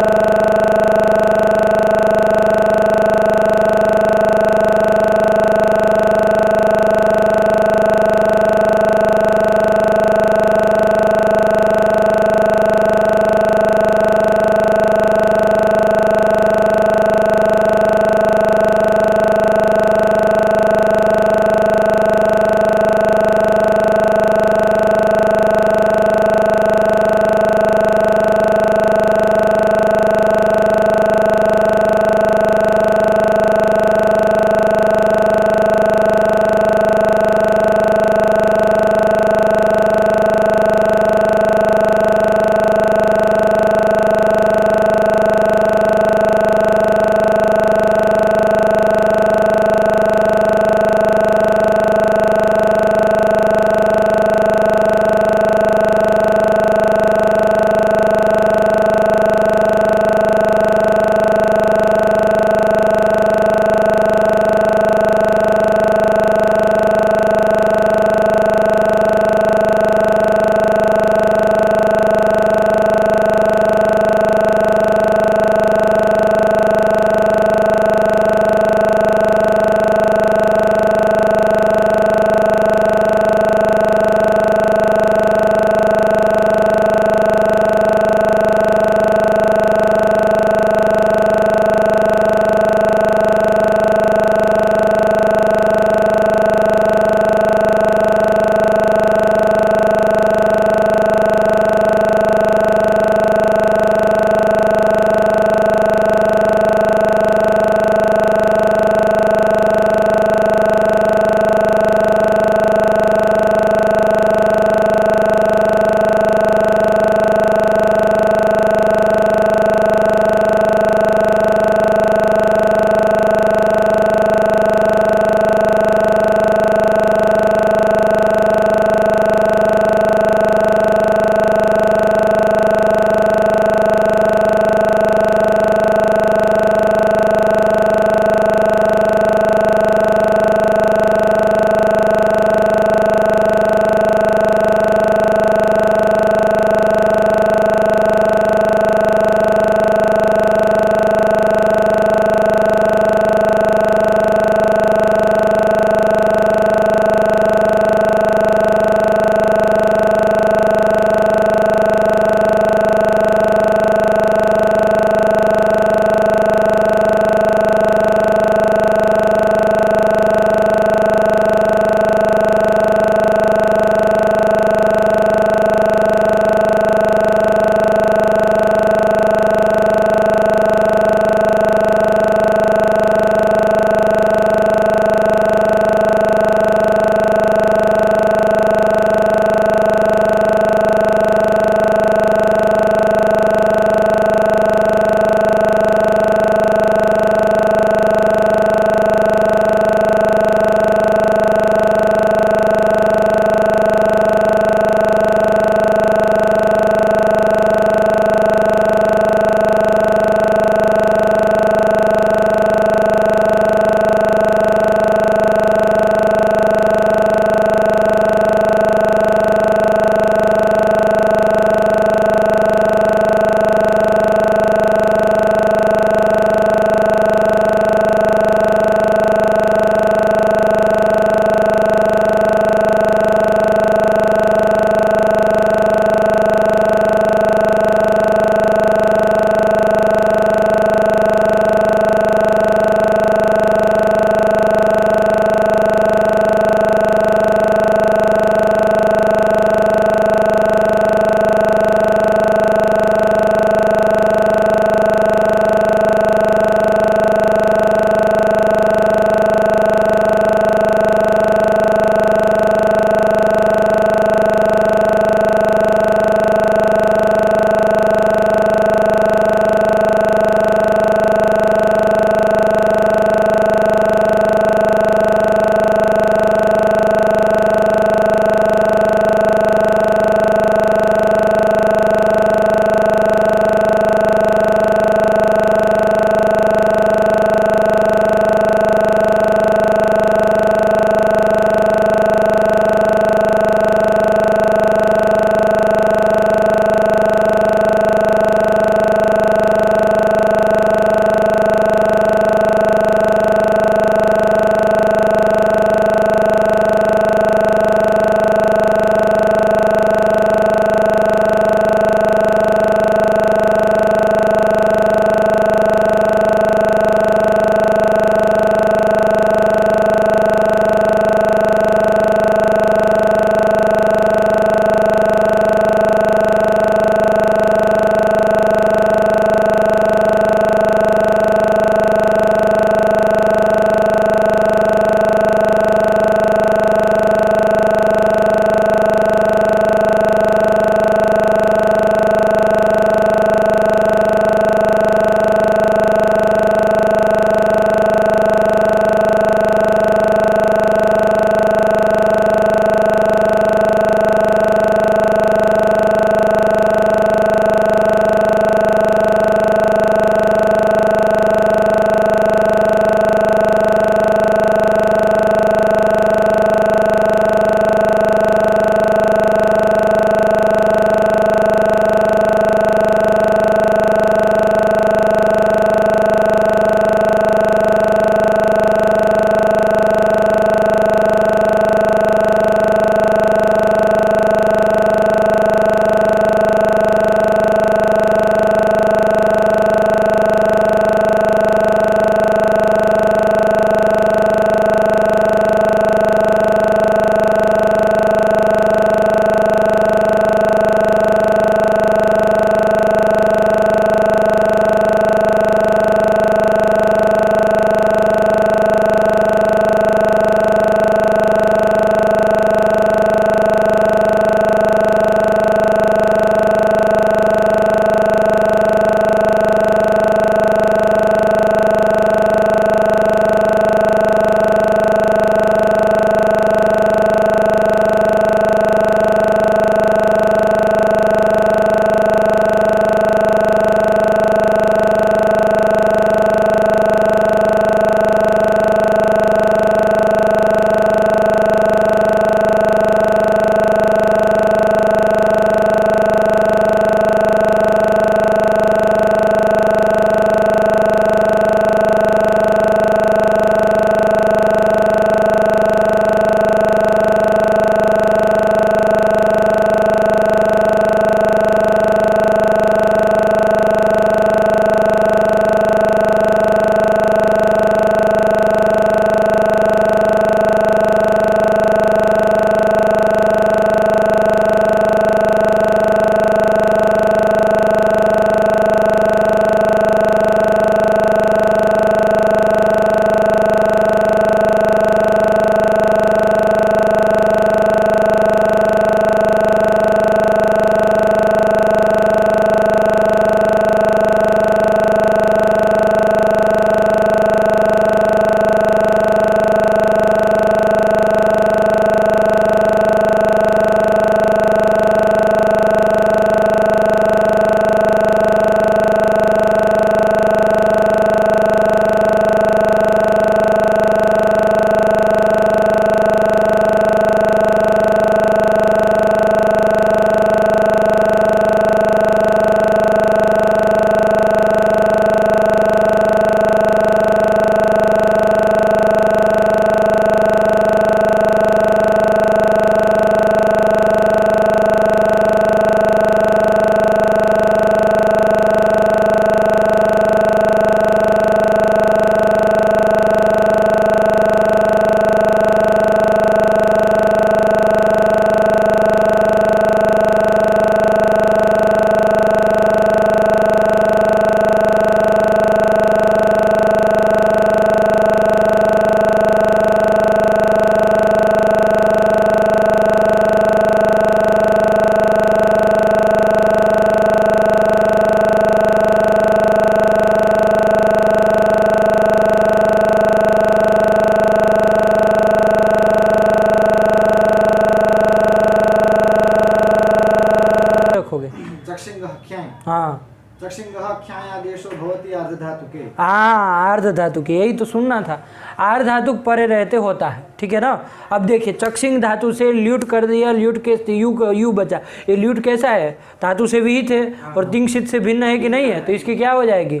चक्षिंगः ख्यायादेशो भवति अर्धधातुके। हाँ आर्ध धातु के, यही तो सुनना था। आर्ध धातु परे रहते होता है, ठीक है ना। अब देखिए चक्षिंग धातु से ल्यूट कर दिया, ल्यूट के यू बचा। ये ल्यूट कैसा है, धातु से विहित है और तिंगसित से भिन्न है कि नहीं है, तो इसकी क्या हो जाएगी,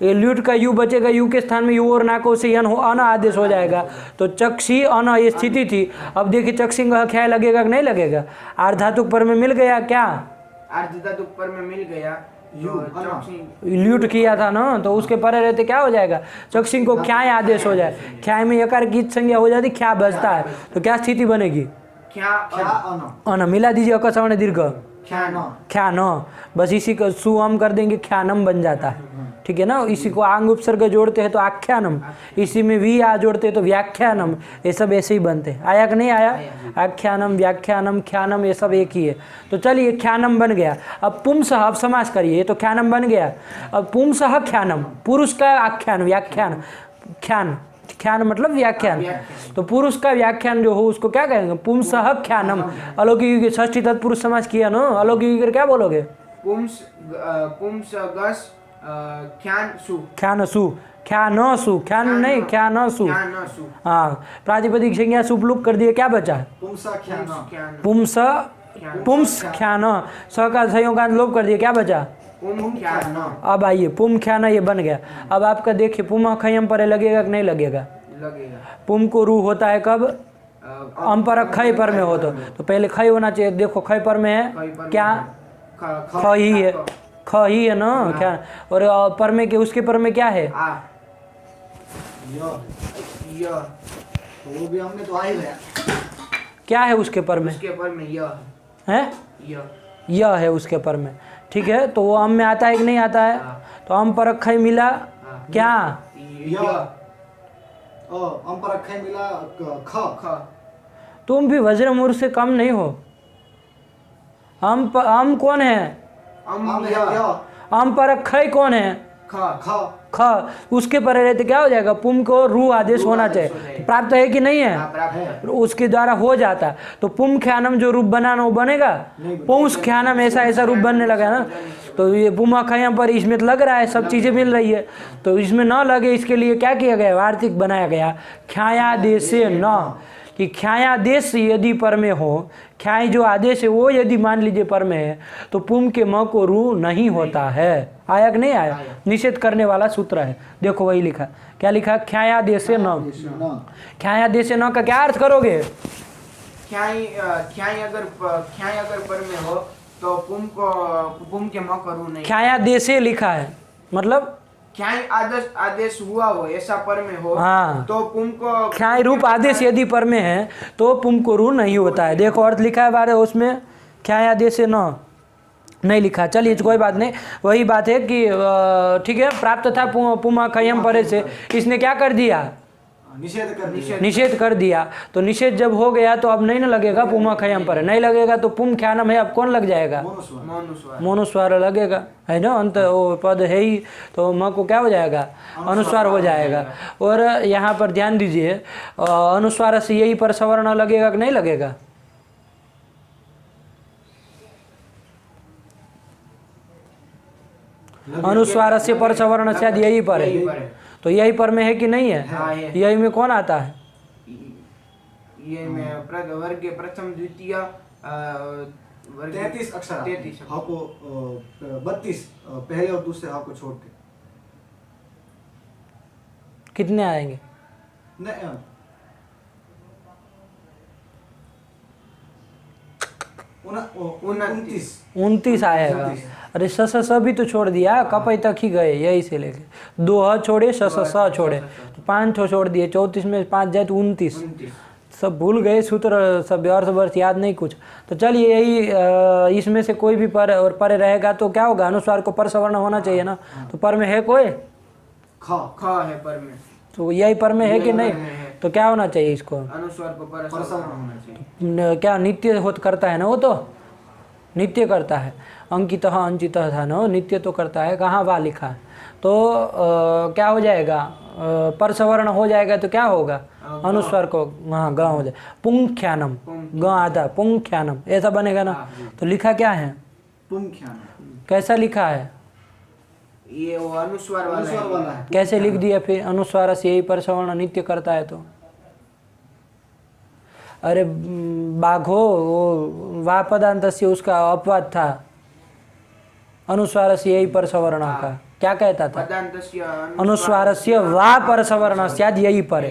ये ल्यूट का यू बचेगा, यू के स्थान में यू और नाको से अन आदेश हो जाएगा। तो चक्षी अन ये स्थिति थी। अब देखिए चक्षिंग क्या लगेगा कि नहीं लगेगा, आर्ध धातु पर में मिल गया क्या, अर्ध धातु पर में मिल गया, ल्यूट किया था ना, तो उसके परे रहते क्या हो जाएगा, चक्षिंग को ख्याय आदेश हो जाए। ख्याय में यकार की संज्ञा हो जाती, ख्या बजता है, तो क्या स्थिति बनेगी, अन मिला दीजिए अक सवर्ण दीर्घ ख्या न, बस इसी को सु हम कर देंगे, ख्यानम बन जाता है, ठीक है ना। इसी को आंग उपसर्ग जोड़ते हैं तो आख्यानम, इसी में वी आ जोड़ते हैं तो व्याख्यानम, ये सब ऐसे ही बनते हैं। आया कि नहीं आया, आख्यानम व्याख्यानम ख्यानम ये सब एक ही है। तो चलिए ख्यानम बन गया। अब पुंसः, अब समास करिए, ये तो ख्यानम बन गया। अब पुंसः ख्यानम, पुरुष का आख्यान व्याख्यान, ख्यान ख्यान मतलब व्याख्यान, तो पुरुष का व्याख्यान जो हो उसको क्या कहेंगे, पुंसः ख्यानम। अलौकिक षष्ठी तत्पुरुष समास किया ना, अलौकिक क्या बोलोगे, ख्यान सु, ख्यान सु, ख्यान नहीं ख्यान सु। हाँ प्रातिपदिक संज्ञा सुपलुक कर दिए, क्या बचा, पुंस पुंस ख्यान, स का संयोग का लोप कर दिए, क्या बचा, अब आइए पुम ख्यान, ये बन गया। अब आपका देखिए पुम खयम पर लगेगा कि नहीं लगेगा, पुम को रू होता है कब, अम पर खय पर में हो तो पहले खय होना चाहिए। देखो खय पर में है क्या, ख ही है, ख ही है ना क्या, और पर में के उसके पर में क्या है, वो भी हमने तो आ ही गया, क्या है उसके पर में, है यह है उसके पर में, ठीक है। तो वो अम में आता है कि नहीं आता है, तो अम पर खय मिला क्या, अम पर खय मिला ख। तुम भी वज्रमूर से कम नहीं हो। अम कौन है, अम पर खय कौन है, ख, उसके पर रहते क्या हो जाएगा, पुम को रू आदेश होना चाहिए। प्राप्त है कि नहीं है, उसके द्वारा हो जाता है। तो पुम ख्यानम जो रूप बनाना वो बनेगा, पुंस ख्यानम ऐसा रूप बनने लगा ना। तो ये पुमा खयम पर इसमें तो लग रहा है, सब चीजें मिल रही है, तो इसमें न लगे इसके लिए क्या किया गया, वार्तिक बनाया गया, ख्यायादेश न, कि ख्यायादेश यदि पर में हो, ख्याय जो आदेश है वो यदि मान लीजिए पर में है, तो पुम के म को रू नहीं होता है। आया कि नहीं आया, निषेध करने वाला सूत्र है। देखो वही लिखा, क्या लिखा, ख्यायादेश न, ख्यायादेश न का क्या अर्थ करोगे, ख्याय अगर पर में हो तो पुम के म को रू नहीं, ख्यायादेश लिखा है मतलब ख्याय आदेश हुआ हो ऐसा पर में हो, हाँ, तो पुम को ख्याय रूप आदेश यदि पर में है तो पुम को रू नहीं होता है। देखो अर्थ लिखा है बारे उसमें, ख्याय आदेश न नहीं लिखा, चलिए कोई बात नहीं। वही बात है कि ठीक है, प्राप्त था पुमा खयम परे से, इसने क्या कर दिया, निषेध कर दिया। तो निषेध जब हो गया तो अब नहीं ना लगेगा पुमा खयम पर, नहीं लगेगा तो पुम ख्यानम है, अब कौन लग जाएगा, मोनुस्वार लगेगा, है ना, अंत वो पद है ही, तो म को क्या हो जाएगा, अनुस्वार हो जाएगा। और यहाँ पर ध्यान दीजिए, अनुस्वार से यही पर सवर्ण लगेगा कि नहीं लगेगा, अनुस्वार से पर सवर्ण शायद यही पर है, तो यही पर में है कि नहीं है, यही में कौन आता है, ये में वर्ग प्रथम द्वितीय 33 अक्षर, 33 हाँ को 32 पहले और दूसरे हाँ को छोड़ के कितने आएंगे, 29 आएगा। अरे स भी तो छोड़ दिया, कपई तक ही गए, यही से लेके 2 छोड़े, स छोड़े, तो 5 छोड़ दिए, 34 में 5 जाए तो 29, सब भूल गए सूत्र, सब अर्थ वर्ष याद नहीं कुछ। तो चलिए यही, इसमें से कोई भी पर और परे रहेगा तो क्या होगा, अनुस्वार को पर सवर्ण होना चाहिए ना, तो पर में है कोई, ख है पर में, तो यही पर में है कि नहीं, तो क्या होना चाहिए इसको, अनुस्वार को पर सवर्ण होना चाहिए। क्या नित्य होत करता है ना, वो तो नित्य करता है, अंकितः अंचितः था ना, नित्य तो करता है, कहाँ वा लिखा है, तो क्या हो जाएगा, पर सवर्ण हो जाएगा तो क्या होगा, अनुस्वार को हाँ ग हो जाए, पुंख्यानम, ग आता पुंख्यानम ऐसा बनेगा ना, तो लिखा क्या है, पुंख्यानम, कैसा लिखा है? ये वो अनुस्वार वाला अनुस्वार वाला है। कैसे लिख दिया फिर? अनुस्वार से यही पर सवर्ण नित्य करता है तो? अरे बाघो, वो वा पदांत से उसका अपवाद था, अनुस्वार से यही पर सवर्ण का क्या कहता था? पदान्तस्य अनुस्वार से वा पर सवर्ण स्याद यही पर है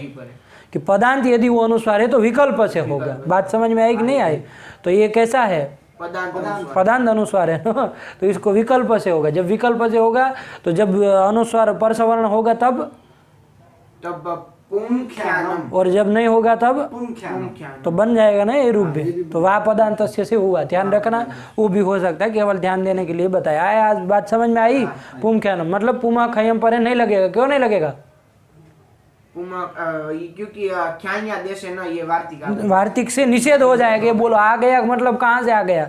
कि पदांत यदि वो अनुस्वार है तो विकल्प से होगा। बात समझ में आई कि नहीं आई? तो ये कैसा है? पदांत अनुस्वार है ना, तो इसको विकल्प से होगा। जब विकल्प से होगा तो जब अनुस्वार पर सवर्ण होगा तब पुंख्यानम, और जब नहीं होगा तब पुंख्यानम। तो बन जाएगा ना ये रूप भी। तो वह पदांत से हुआ, ध्यान रखना। वो भी हो सकता है, केवल ध्यान देने के लिए बताया है। आज बात समझ में आई? पुंख्यानम मतलब पुमा खयम पर नहीं लगेगा। क्यों नहीं लगेगा? क्योंकि ख्यान्या देश है ना, ये वार्तिक वार्तिक से निषेध हो जाएगा। ये बोलो आ गया मतलब कहाँ से आ गया?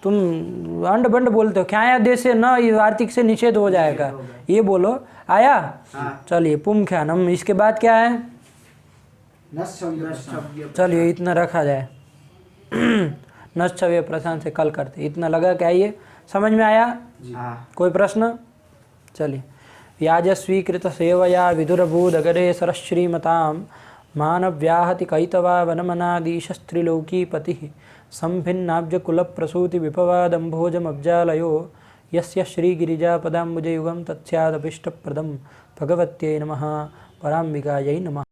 तुम अंड बंड बोलते हो। ख्याया देश से न, ये वार्तिक से निषेध हो जाएगा। ये बोलो आया? चलिए पुंख्यानम। इसके बाद क्या है? चलिए इतना रखा जाए। नश्चव्य प्रशांत से कल करते। इतना लगा क्या? ये समझ में आया? कोई प्रश्न? चलिए। याजस्वीकृत सेवया विदुरभूदगरे सरश्रीमतां मानव्याहति कैतवा वनमनादीशस्त्रिलोकीपतिः संभिन्नाब्जकुलप्रसूति विपवादम्भोजमब्जालयो यस्य श्रीगिरिजापदाम्बुजयुगं तत्स्यादभीष्टप्रदं भगवत्यै नमः। पराम्बिकायै नमः।